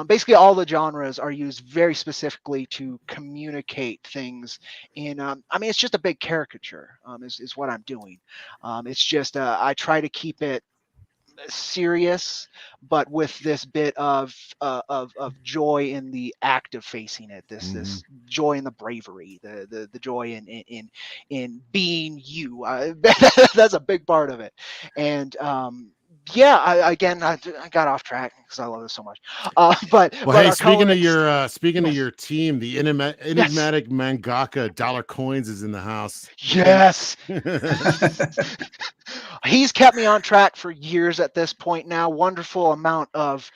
Basically, all the genres are used very specifically to communicate things. In I mean, it's just a big caricature. Is what I'm doing. It's just I try to keep it serious, but with this bit of joy in the act of facing it. This joy in the bravery, the joy in being you. That's a big part of it. And I got off track because I love this so much. But hey, speaking of your team, the enigmatic mangaka Dollar Coins is in the house. Yes. He's kept me on track for years at this point now. Wonderful amount of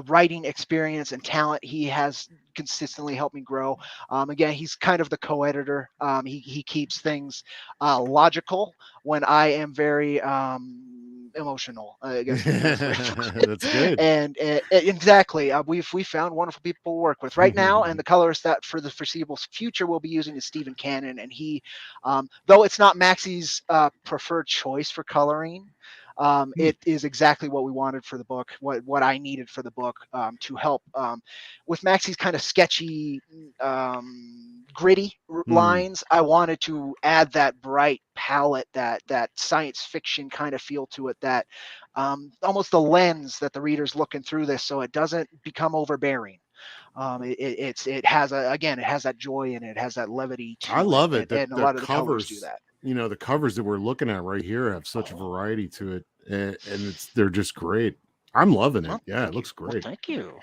writing experience and talent. He has consistently helped me grow. Again, he's kind of the co-editor. He keeps things logical when I am very emotional. I guess that's good. And exactly, we found wonderful people to work with right now, and the colorist that for the foreseeable future we'll be using is Stephen Cannon, and he, though it's not Maxie's preferred choice for coloring, it is exactly what we wanted for the book, what I needed for the book to help with Maxie's kind of sketchy, gritty lines. I wanted to add that bright palette, that science fiction kind of feel to it, that almost the lens that the reader's looking through this, so it doesn't become overbearing. It has that joy and it has that levity to I love it. and a lot of the covers do that. The covers that we're looking at right here have such a variety to it, and they're just great. I'm loving it. Well, yeah, it looks great. Well, thank you.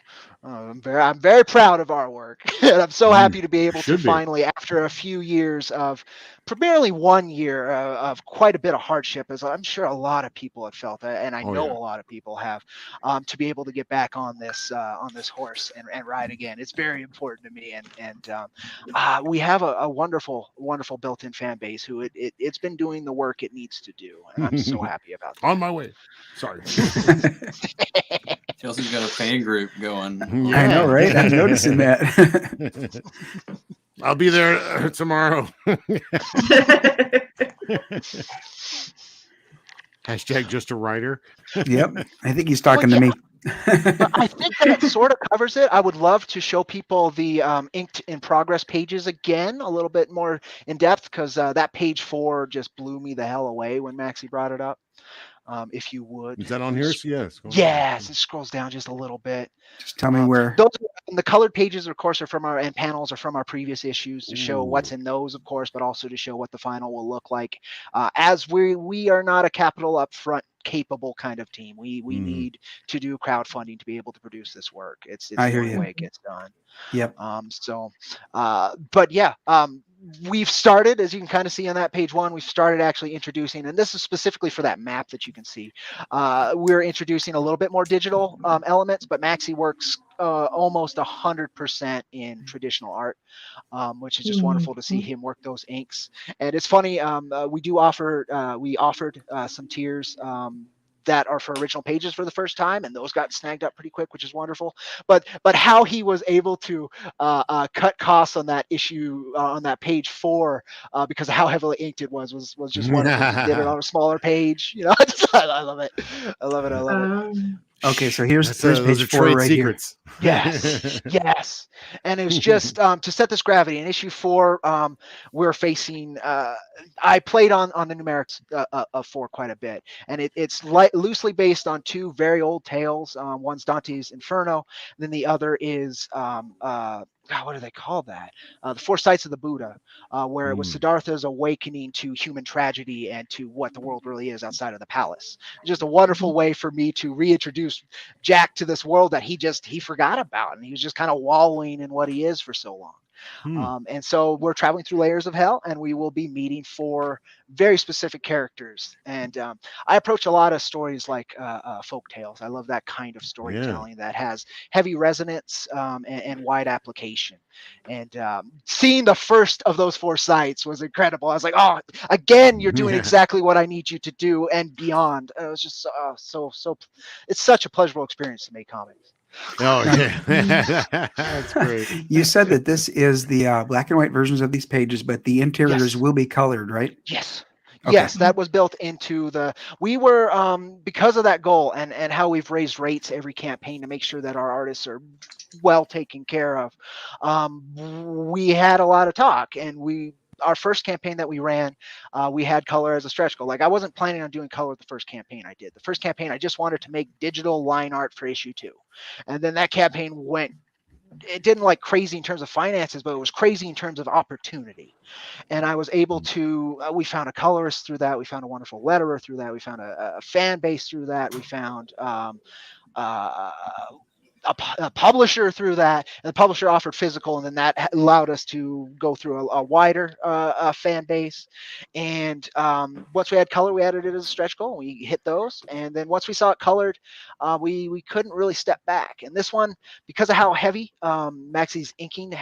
I'm very proud of our work, and I'm so happy to be able to finally, after a few years of, primarily 1 year of quite a bit of hardship, as I'm sure a lot of people have felt, and I know a lot of people have, to be able to get back on this horse and ride again. It's very important to me, and we have a wonderful built-in fan base who it's been doing the work it needs to do, and I'm so happy about that. On my way. Sorry. Kelsey's got a fan group going. Yeah. I know, right? I'm noticing that. I'll be there tomorrow. Hashtag just a writer. Yep. I think he's talking to me. I think that sort of covers it. I would love to show people the inked in progress pages again, a little bit more in depth, because that page 4 just blew me the hell away when Maxie brought it up. If you would. Is that on here? Yes. Yes, it scrolls down just a little bit. Just tell me where. Those the colored pages, of course, are from and panels are from our previous issues to show what's in those, of course, but also to show what the final will look like. As we are not a capital upfront capable kind of team. We need to do crowdfunding to be able to produce this work. It's the only way it gets done. Yep. But yeah, we've started, as you can kind of see on that page 1, we've started actually introducing, and this is specifically for that map that you can see. We're introducing a little bit more digital elements, but Maxie works almost 100% in traditional art, which is just wonderful to see him work those inks. And it's funny, we offered some tiers that are for original pages for the first time, and those got snagged up pretty quick, which is wonderful. But how he was able to cut costs on that issue on that page 4 because of how heavily inked it was just wonderful. He did it on a smaller page, I love it. I love it. Okay, so here's those page are 4 trade right secrets. Yes, yes. And it was just to set this gravity. In issue 4, we're facing. I played on the numerics of 4 quite a bit, and it's loosely based on 2 very old tales. One's Dante's Inferno, and then the other is God, what do they call that? The Four Sights of the Buddha, where it was Siddhartha's awakening to human tragedy and to what the world really is outside of the palace. Just a wonderful way for me to reintroduce Jack to this world that he forgot about, and he was just kind of wallowing in what he is for so long. And so we're traveling through layers of hell, and we will be meeting 4 very specific characters. And I approach a lot of stories like folk tales. I love that kind of storytelling that has heavy resonance and wide application. And seeing the first of those 4 sites was incredible. I was like, oh, again, you're doing exactly what I need you to do and beyond. It was just so. It's such a pleasurable experience to make comics. Oh yeah, that's great. You said that this is the black and white versions of these pages, but the interiors will be colored, right? Yes. Okay. Yes, that was built into we were because of that goal and how we've raised rates every campaign to make sure that our artists are well taken care of. We had a lot of talk, and our first campaign that we ran, we had color as a stretch goal. Like, I wasn't planning on doing color the first campaign I did. The first campaign, I just wanted to make digital line art for issue 2. And then that campaign it didn't like crazy in terms of finances, but it was crazy in terms of opportunity. And I was able to, we found a colorist through that. We found a wonderful letterer through that. We found a fan base through that. We found a publisher through that, and the publisher offered physical, and then that allowed us to go through a wider fan base. And once we had color, we added it as a stretch goal. We hit those, and then once we saw it colored, we couldn't really step back. And this one, because of how heavy Maxie's inking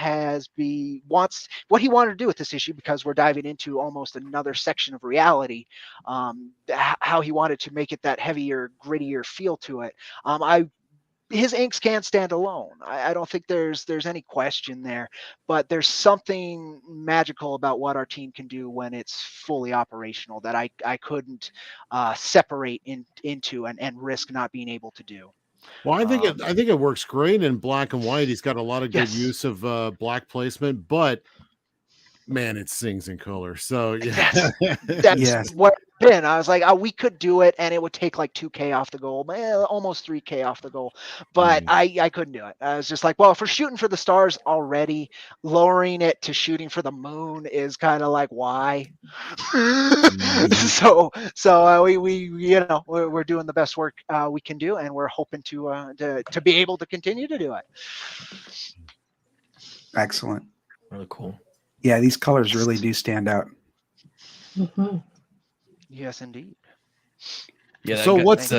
wants what he wanted to do with this issue, because we're diving into almost another section of reality, how he wanted to make it that heavier, grittier feel to it. His inks can't stand alone. I don't think there's any question there, but there's something magical about what our team can do when it's fully operational that I couldn't separate into and risk not being able to do. Well, I think it works great in black and white. He's got a lot of good Yes. use of black placement, but man, it sings in color. So yeah, that's Yes. what been. I was like, oh, we could do it, and it would take like 2K off the goal, almost 3K off the goal, but I couldn't do it. I was just like, well, if we're shooting for the stars already, lowering it to shooting for the moon is kind of like, why? So we're doing the best work we can do, and we're hoping to be able to continue to do it. Excellent. Really cool. Yeah, these colors really do stand out. Mm-hmm. Yes, indeed. Yeah. So what's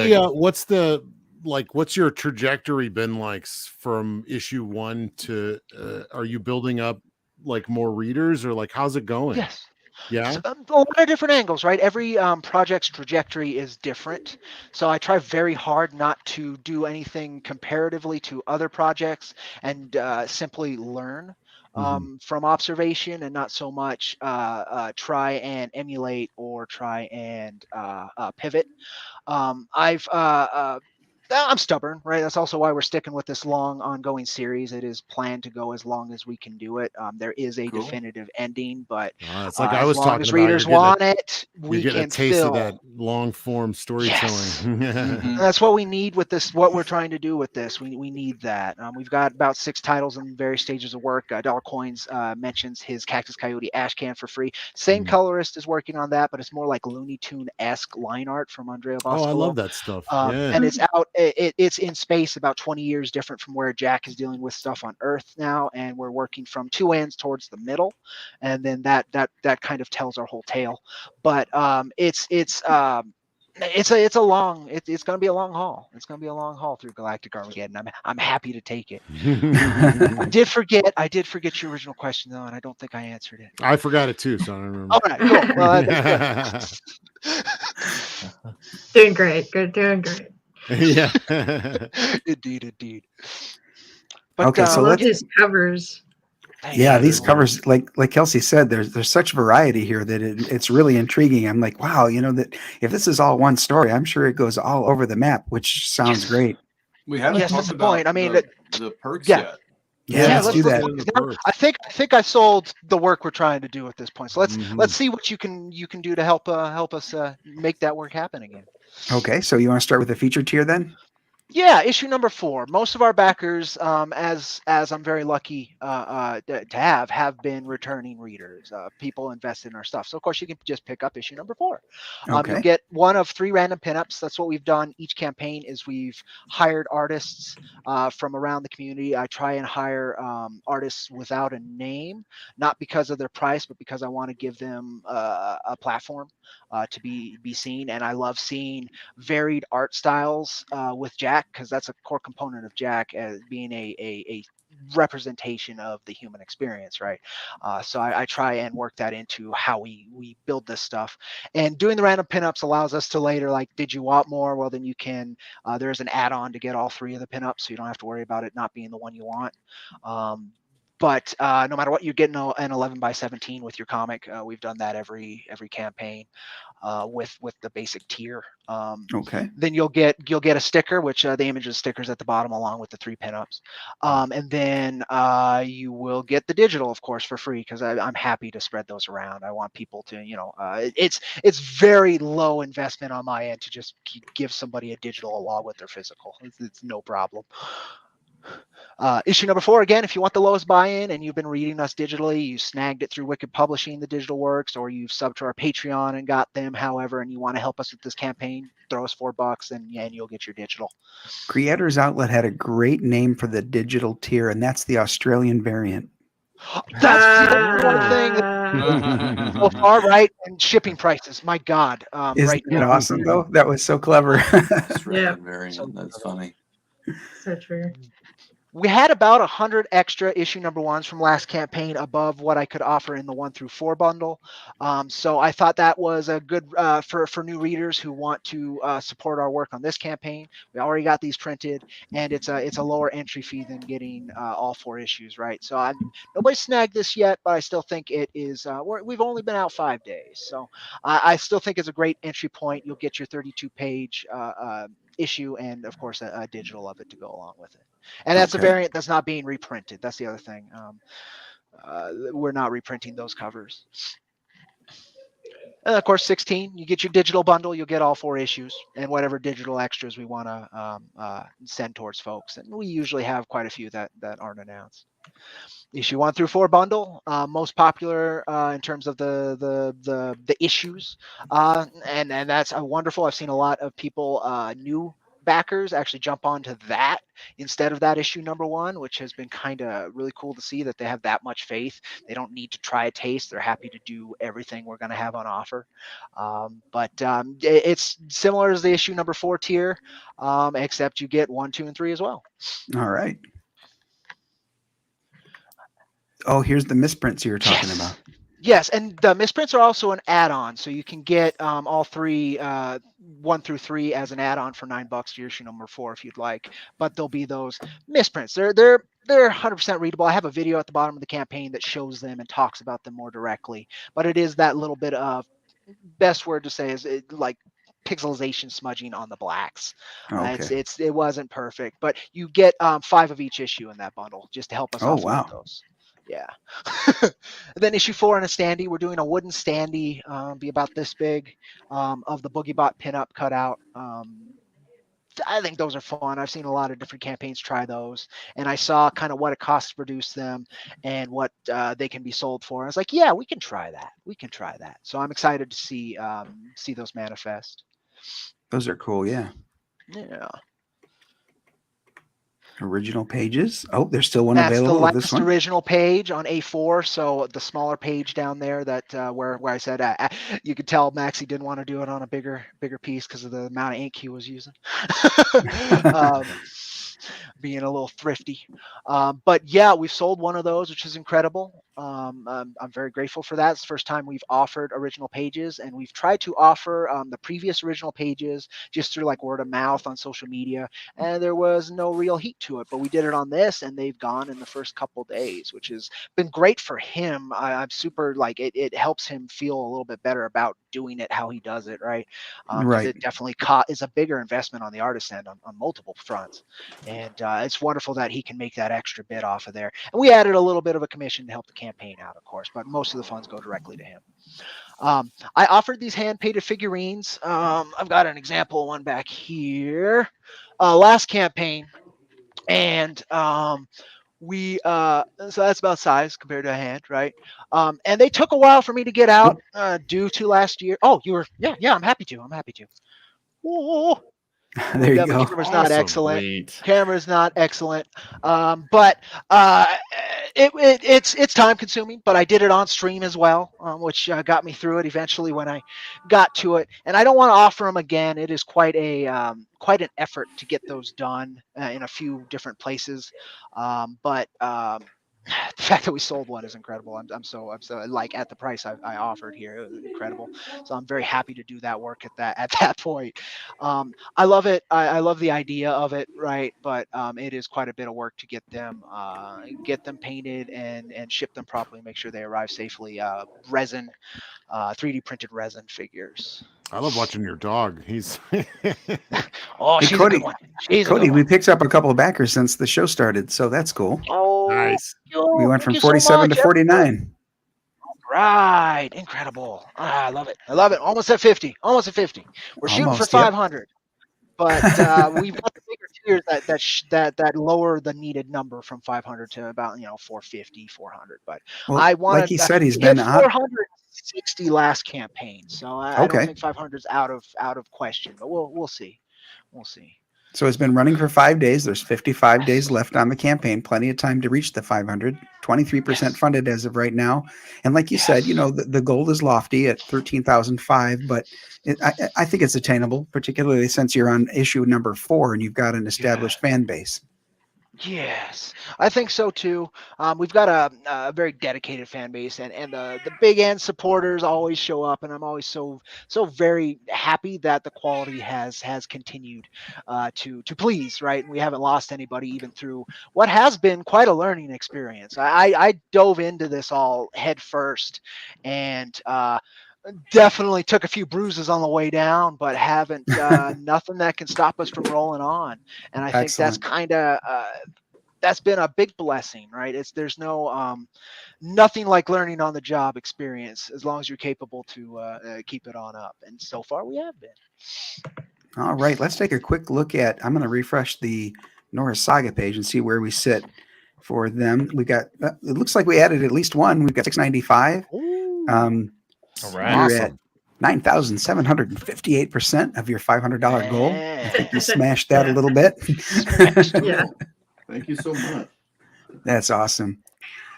your trajectory been like from issue 1 to? Are you building up like more readers, or like how's it going? Yes. Yeah. So, a lot of different angles, right? Every project's trajectory is different. So I try very hard not to do anything comparatively to other projects, and simply learn from observation, and not so much try and emulate or try and pivot. I'm stubborn, right? That's also why we're sticking with this long ongoing series. It is planned to go as long as we can do it. There is a definitive ending, but it's like I was as long talking as about, readers want it, we get can a taste fill. of that long form storytelling. Yes. And that's what we need with this. What we're trying to do with this, we need that. We've got about 6 titles in various stages of work. Dollar Coins mentions his Cactus Coyote Ash Can for free. Same colorist is working on that, but it's more like Looney Tune-esque line art from Andrea Boscolo. Oh, I love that stuff. And it's out. It's in space, about 20 years different from where Jack is dealing with stuff on Earth now, and we're working from 2 ends towards the middle, and then that kind of tells our whole tale. But it's going to be a long haul. It's going to be a long haul through Galactic Armageddon. I'm happy to take it. I did forget your original question though, and I don't think I answered it. I forgot it too, so I don't remember. All right, cool. Well, that's good. Doing great. Good, doing great. Yeah. Indeed. But, okay, so let's his covers. Yeah, these covers, like Kelsey said, there's such variety here that it's really intriguing. I'm like, wow, that if this is all one story, I'm sure it goes all over the map, which sounds great. We haven't Yes, that's talked the about point. I mean, the perks yeah. yet. Yeah, let's do look that. at them. I think I sold the work we're trying to do at this point. So let's see what you can do to help us make that work happen again. Okay, so you want to start with the feature tier then? Yeah, issue number 4. Most of our backers, as I'm very lucky to have been returning readers. People invested in our stuff. So of course you can just pick up issue number 4. Okay. You'll get one of 3 random pinups. That's what we've done each campaign. Is we've hired artists from around the community. I try and hire artists without a name, not because of their price, but because I want to give them a platform to be seen. And I love seeing varied art styles with Jack, because that's a core component of Jack as being a representation of the human experience, right? So I try and work that into how we build this stuff. And doing the random pinups allows us to later, like, did you want more? Well, then you can, there's an add-on to get all 3 of the pinups, so you don't have to worry about it not being the one you want. But no matter what, you're getting an 11 by 17 with your comic. We've done that every campaign with the basic tier. Okay. Then you'll get a sticker, which the image of the stickers at the bottom along with the 3 pinups. And then you will get the digital, of course, for free, because I'm happy to spread those around. I want people to, it's very low investment on my end to just give somebody a digital along with their physical. It's no problem. Issue number 4, again, if you want the lowest buy-in and you've been reading us digitally, you snagged it through Wicked Publishing, the digital works, or you've subbed to our Patreon and got them, however, and you want to help us with this campaign, throw us $4 and you'll get your digital. Creators Outlet had a great name for the digital tier, and that's the Australian variant. That's the one thing so far, right? And shipping prices, my God. Isn't it awesome, though? That was so clever. Australian variant. That's funny. So true. We had about 100 extra issue number 1s from last campaign above what I could offer in the 1 through 4 bundle. So I thought that was a good for new readers who want to support our work on this campaign. We already got these printed, and it's a lower entry fee than getting all 4 issues, right? So nobody snagged this yet, but I still think it is. We've only been out 5 days, so I still think it's a great entry point. You'll get your 32-page issue, and of course a digital of it to go along with it. And that's a variant that's not being reprinted. That's the other thing. We're not reprinting those covers. And of course, 16, you get your digital bundle. You'll get all 4 issues and whatever digital extras we want to send towards folks. And we usually have quite a few that aren't announced. Issue 1 through 4 bundle, most popular in terms of the issues, and that's wonderful. I've seen a lot of people, new backers, actually jump onto that instead of that issue number 1, which has been kind of really cool to see that they have that much faith. They don't need to try a taste. They're happy to do everything we're going to have on offer. But it's similar as the issue number 4 tier, except you get 1, 2, and 3 as well. All right. Oh, here's the misprints you were talking about. Yes, and the misprints are also an add-on, so you can get all 3, 1 through 3, as an add-on for $9 to your issue number 4 if you'd like. But there'll be those misprints. They're 100% readable. I have a video at the bottom of the campaign that shows them and talks about them more directly. But it is that little bit of, best word to say is like pixelization smudging on the blacks. Okay. It wasn't perfect, but you get 5 of each issue in that bundle just to help us offload those. Yeah. Then issue 4 in a standee, we're doing a wooden standee, be about this big, of the Boogiebot pinup cutout. I think those are fun. I've seen a lot of different campaigns try those, and I saw kind of what it costs to produce them and what they can be sold for. And I was like, yeah, we can try that. We can try that. So I'm excited to see those manifest. Those are cool. Yeah. Yeah. Original pages. Oh, there's still one That's available. the last this one? original page on A4. So the smaller page down there that where I said you could tell Maxie didn't want to do it on a bigger piece because of the amount of ink he was using. Being a little thrifty. But yeah, we've sold one of those, which is incredible. I'm very grateful for that. It's the first time we've offered original pages, and we've tried to offer the previous original pages just through like word of mouth on social media, and there was no real heat to it. But we did it on this, and they've gone in the first couple days, which has been great for him. I'm super like it helps him feel a little bit better about doing it how he does it, right? Because it definitely is a bigger investment on the artist end on multiple fronts, and it's wonderful that he can make that extra bit off of there. And we added a little bit of a commission to help the campaign out, of course, but most of the funds go directly to him. I offered these hand-painted figurines. I've got an example one back here. Last campaign, and we so that's about size compared to a hand, right? And they took a while for me to get out due to last year. Oh, you were yeah. I'm happy to. Whoa. There you go. Camera's not excellent. Camera's not excellent. But it's time consuming, but I did it on stream as well, which got me through it eventually when I got to it. And I don't want to offer them again. It is quite an effort to get those done in a few different places. But the fact that we sold one is incredible. I'm so like at the price I offered here, it was incredible. So I'm very happy to do that work at that point. I love it. I love the idea of it, right? But it is quite a bit of work to get them painted and ship them properly, make sure they arrive safely. Resin, 3D printed resin figures. I love watching your dog. He's oh, she's Cody, a good one. She's Cody, a good we one. picked up a couple of backers since the show started, so that's cool. Oh, nice. We went from 47 to 49. Right, incredible. I love it. Almost at 50. We're shooting for 500. But we've got the bigger tiers that lower the needed number from 500 to about 450, 400. But Well, I want like he said, he's been 460 last campaign, so I don't think 500 is out of question. But we'll see. So it's been running for 5 days. There's 55 days left on the campaign. Plenty of time to reach the 500. 23% funded as of right now. And like you said, the goal is lofty at 13,005, but I think it's attainable, particularly since you're on issue number 4 and you've got an established fan base. Yes, I think so too. We've got a very dedicated fan base, and the big end supporters always show up, and I'm always so very happy that the quality has continued to please, right? We haven't lost anybody even through what has been quite a learning experience. I dove into this all head first, and definitely took a few bruises on the way down, but haven't nothing that can stop us from rolling on. And I think that's kind of that's been a big blessing, right? There's no nothing like learning on the job experience as long as you're capable to keep it on up. And so far we have been. All right, let's take a quick look at. I'm going to refresh the Nora Saga page and see where we sit for them. We got. It looks like we added at least one. We've got 695. All right. You're at 9,758% of your $500 goal. I think you smashed that a little bit. Yeah. Thank you so much. That's awesome.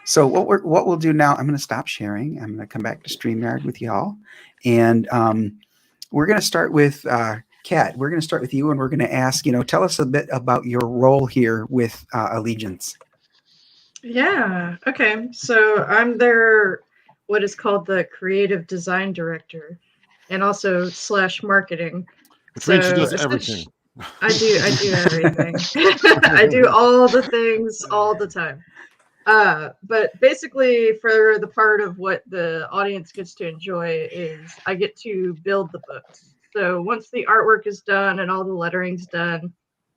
So what we'll do now, I'm going to stop sharing. I'm going to come back to StreamYard with y'all. And we're going to start with Kat. We're going to start with you, and we're going to ask, tell us a bit about your role here with Allegiance. Yeah. Okay. So I'm their what is called the creative design director, and also / marketing. Which means she does everything. I do everything. I do all the things all the time. But basically, for the part of what the audience gets to enjoy is I get to build the books. So once the artwork is done and all the lettering's done,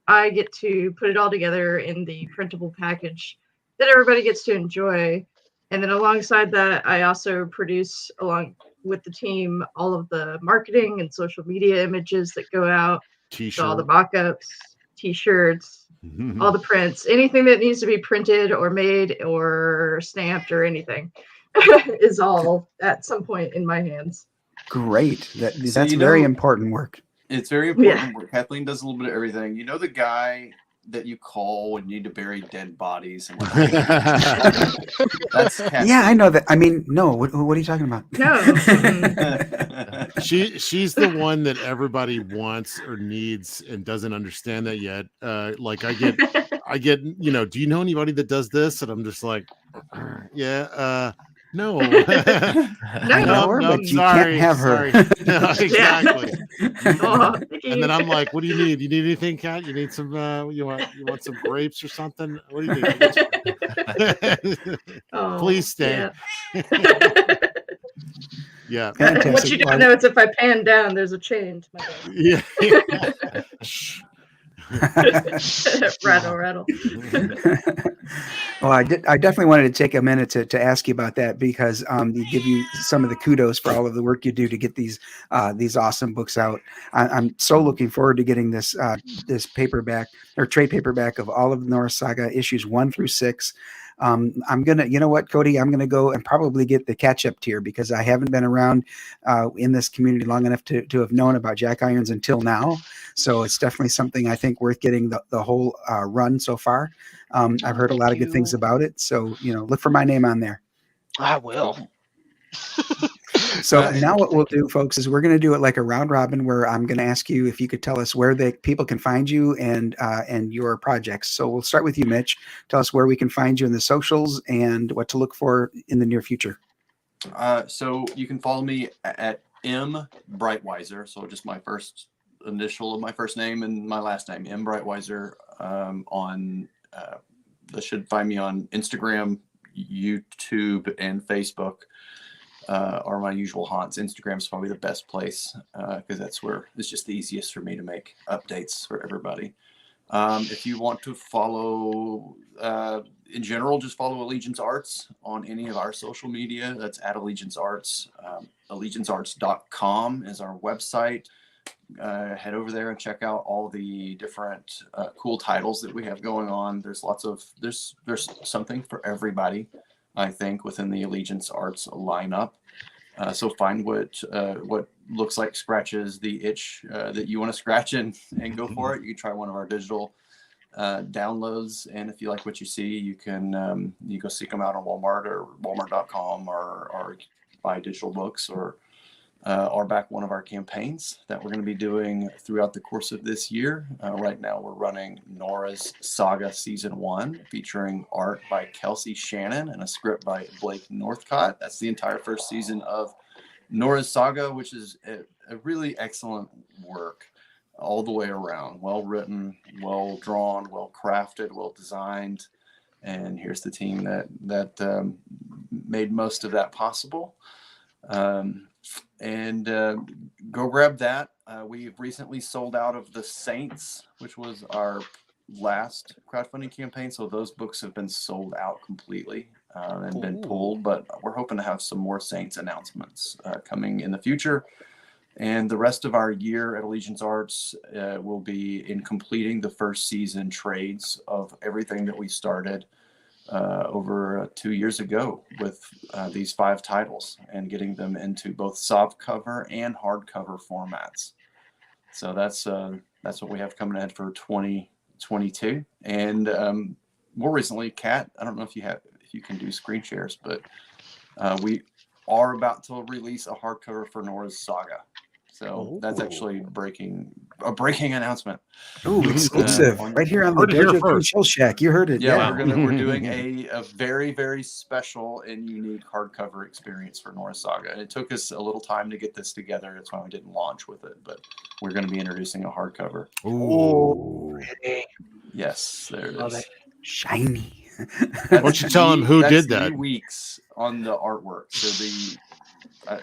I get to put it all together in the printable package that everybody gets to enjoy. And then alongside that, I also produce, along with the team, all of the marketing and social media images that go out. T-shirt. So all the mock-ups, T-shirts, all the prints, anything that needs to be printed or made or stamped or anything is all at some point in my hands. Great. That's very important work. It's very important work. Kathleen does a little bit of everything. You know the guy that you call when you need to bury dead bodies? And that's Kathleen. Yeah, I know that. I mean, no. What are you talking about? No. She's the one that everybody wants or needs and doesn't understand that yet. Like I get, do you know anybody that does this? And I'm just like, Yeah. No. No, know her, no, but you sorry, can't have her. sorry. No, exactly. Oh, And then I'm like, "What do you need? You need anything, Kat? You need some? You want some grapes or something? What do you need? oh, Please stay." Yeah. Yeah. Fantastic. What you don't know is if I pan down, there's a chain to my Yeah. Shh. bed. Rattle. Well, I definitely wanted to take a minute to ask you about that because to give you some of the kudos for all of the work you do to get these awesome books out. I'm so looking forward to getting this paperback or trade paperback of all of the Norah Saga issues 1 through 6. I'm gonna, you know what, Cody, I'm gonna go and probably get the catch-up tier because I haven't been around in this community long enough to have known about Jack Irons until now. So it's definitely something I think worth getting the whole run so far. I've heard a lot of good things about it. So, look for my name on there. I will. So now what we'll do, folks, is we're going to do it like a round robin where I'm going to ask you if you could tell us where the people can find you and your projects. So we'll start with you, Mitch. Tell us where we can find you in the socials and what to look for in the near future. So you can follow me at M Breitweiser. So just my first initial of my first name and my last name, M Breitweiser. They should find me on Instagram, YouTube, and Facebook. Are my usual haunts. Instagram's probably the best place because that's where it's just the easiest for me to make updates for everybody. If you want to follow, in general, just follow Allegiance Arts on any of our social media. That's at Allegiance Arts. AllegianceArts.com is our website. Head over there and check out all the different cool titles that we have going on. There's something for everybody, I think, within the Allegiance Arts lineup. So find what looks like scratches the itch that you want to scratch and go for it. You can try one of our digital downloads, and if you like what you see, you can you go seek them out on Walmart or Walmart.com or buy digital books or back one of our campaigns that we're going to be doing throughout the course of this year. Right now, we're running Norah's Saga Season 1, featuring art by Kelsey Shannon and a script by Blake Northcott. That's the entire first season of Norah's Saga, which is a really excellent work all the way around. Well written, well drawn, well crafted, well designed. And here's the team that made most of that possible. And go grab that. We've recently sold out of The Saints, which was our last crowdfunding campaign. So those books have been sold out completely and been pulled, but we're hoping to have some more Saints announcements coming in the future. And the rest of our year at Allegiance Arts will be in completing the first season trades of everything that we started over 2 years ago with these 5 titles and getting them into both softcover and hardcover formats. So that's what we have coming ahead for 2022. And more recently, Kat, I don't know if you can do screen shares, but we are about to release a hardcover for Nora's Saga. So that's actually a breaking announcement. Ooh, exclusive right here on the Dojo Kun Shill Shack. You heard it. Yeah. We're doing a very, very special and unique hardcover experience for Nora's Saga. And it took us a little time to get this together. That's why we didn't launch with it. But we're going to be introducing a hardcover. Ooh, pretty. Yes, there it is. Shiny. Why don't you tell them who did that? 3 weeks on the artwork. So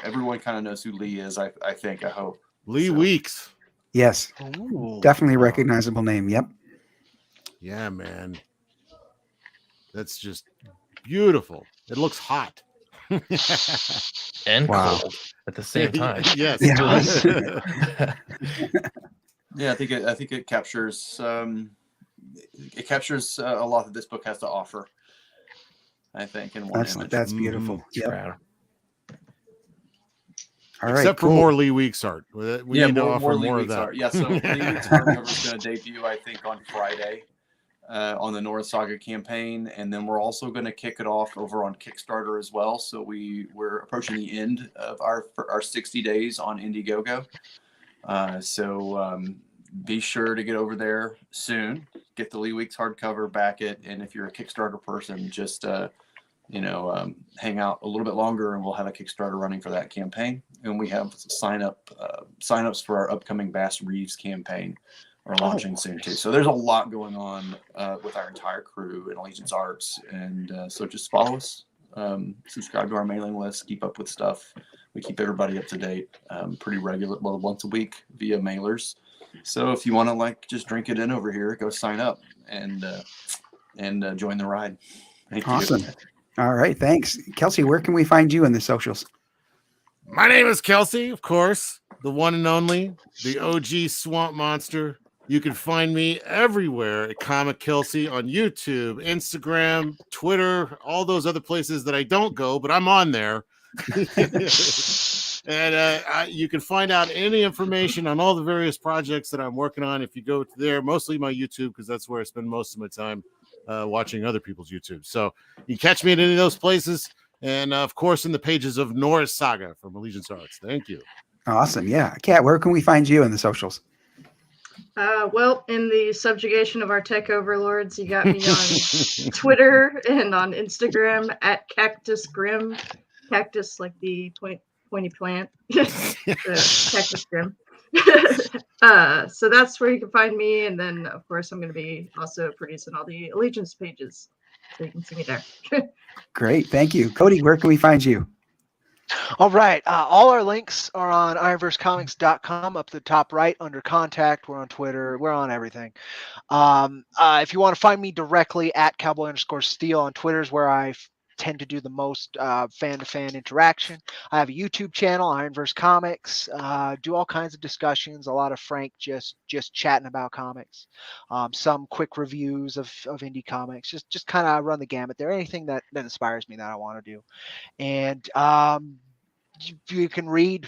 everyone kind of knows who Lee is. I think. I hope. Lee Weeks. Yes. Ooh. Definitely a recognizable name. Yep. Yeah, man. That's just beautiful. It looks hot. And cold at the same time. Yes. It does. Yeah, I think it captures a lot that this book has to offer. I think in one image. That's beautiful. Yep. All right, Except for more Lee Weeks art. We need to offer more of that. Art. Yeah, so Lee Weeks hardcover is going to debut, I think, on Friday on the Norah Saga campaign, and then we're also going to kick it off over on Kickstarter as well. So we're approaching the end of our 60 days on Indiegogo. So be sure to get over there soon. Get the Lee Weeks hardcover, back it, and if you're a Kickstarter person, just hang out a little bit longer, and we'll have a Kickstarter running for that campaign. And we have signups for our upcoming Bass Reeves campaign are launching soon too. So there's a lot going on with our entire crew in Allegiance Arts, and so just follow us, subscribe to our mailing list, keep up with stuff. We keep everybody up to date pretty regular, well, once a week via mailers. So if you want to just drink it in over here, go sign up and join the ride. Thank Awesome. you. All right, thanks. Kelsey, where can we find you in the socials? My name is Kelsey, of course, the one and only, the OG Swamp Monster. You can find me everywhere at Comic Kelsey on YouTube, Instagram, Twitter, all those other places that I don't go, but I'm on there. And you can find out any information on all the various projects that I'm working on if you go to there, mostly my YouTube, because that's where I spend most of my time watching other people's YouTube. So you catch me at any of those places. And of course, in the pages of Nora's Saga from Allegiance Arts. Thank you. Awesome. Yeah. Kat, where can we find you in the socials? Well, in the subjugation of our tech overlords, you got me on Twitter and on Instagram at Cactus Grim. Cactus like the pointy plant. Cactus Grim. So that's where you can find me. And then, of course, I'm going to be also producing all the Allegiance pages. So you can see me there. Great. Thank you. Cody, where can we find you? All right. All our links are on ironversecomics.com up the top right under contact. We're on Twitter. We're on everything. If you want to find me directly at Cowboy_Steel on Twitter is where I tend to do the most fan-to-fan interaction. I have a YouTube channel, Ironverse Comics. Do all kinds of discussions. A lot of Frank just chatting about comics. Some quick reviews of indie comics. Just kind of run the gamut there. Anything that inspires me that I want to do. And you can read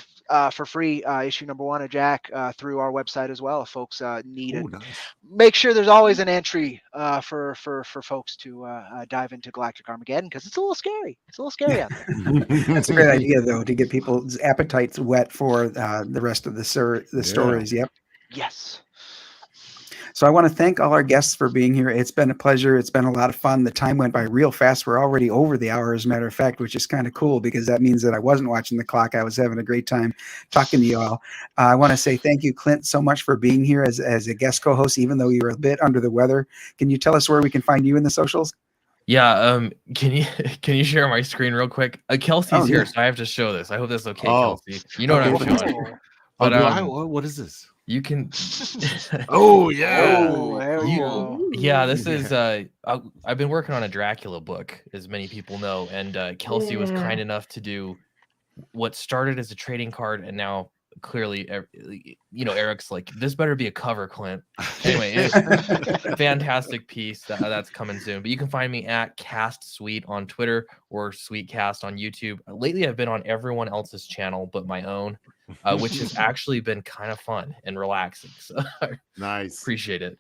for free issue number 1 of Jack through our website as well if folks need it. Nice. Make sure there's always an entry for folks to dive into Galactic Armageddon because it's a little scary. It's a little scary out there. That's a great idea, though, to get people's appetites wet for the rest of the stories. Yep. Yes. So I want to thank all our guests for being here. It's been a pleasure. It's been a lot of fun. The time went by real fast. We're already over the hour, as a matter of fact, which is kind of cool because that means that I wasn't watching the clock. I was having a great time talking to you all. I want to say thank you, Clint, so much for being here as a guest co-host, even though you're a bit under the weather. Can you tell us where we can find you in the socials? Yeah, can you share my screen real quick? Kelsey's here, so I have to show this. I hope that's okay, Kelsey. You know what I'm showing. But what is this? You can. Oh yeah. Oh, there we go. Yeah, this is. I've been working on a Dracula book, as many people know, and Kelsey was kind enough to do what started as a trading card, and now clearly, Eric's like, this better be a cover, Clint. Anyway, it's a fantastic piece that's coming soon. But you can find me at Cast Sweet on Twitter or Sweetcast on YouTube. Lately, I've been on everyone else's channel but my own, which has actually been kind of fun and relaxing. So Nice. Appreciate it.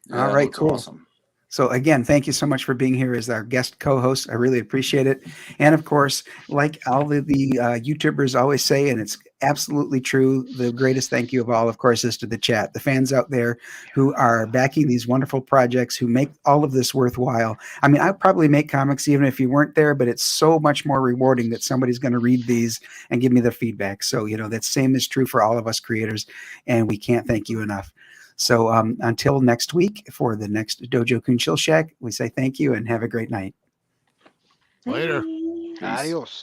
Yeah, all right, looks cool. Awesome. So again, thank you so much for being here as our guest co-host. I really appreciate it. And of course, like all of the YouTubers always say, and it's absolutely true, the greatest thank you of all, of course, is to the chat, the fans out there who are backing these wonderful projects, who make all of this worthwhile. I mean, I probably make comics even if you weren't there, but it's so much more rewarding that somebody's going to read these and give me their feedback. So, that same is true for all of us creators, and we can't thank you enough. So until next week for the next Dojo Kun Chill Shack, we say thank you and have a great night. Later. Adios.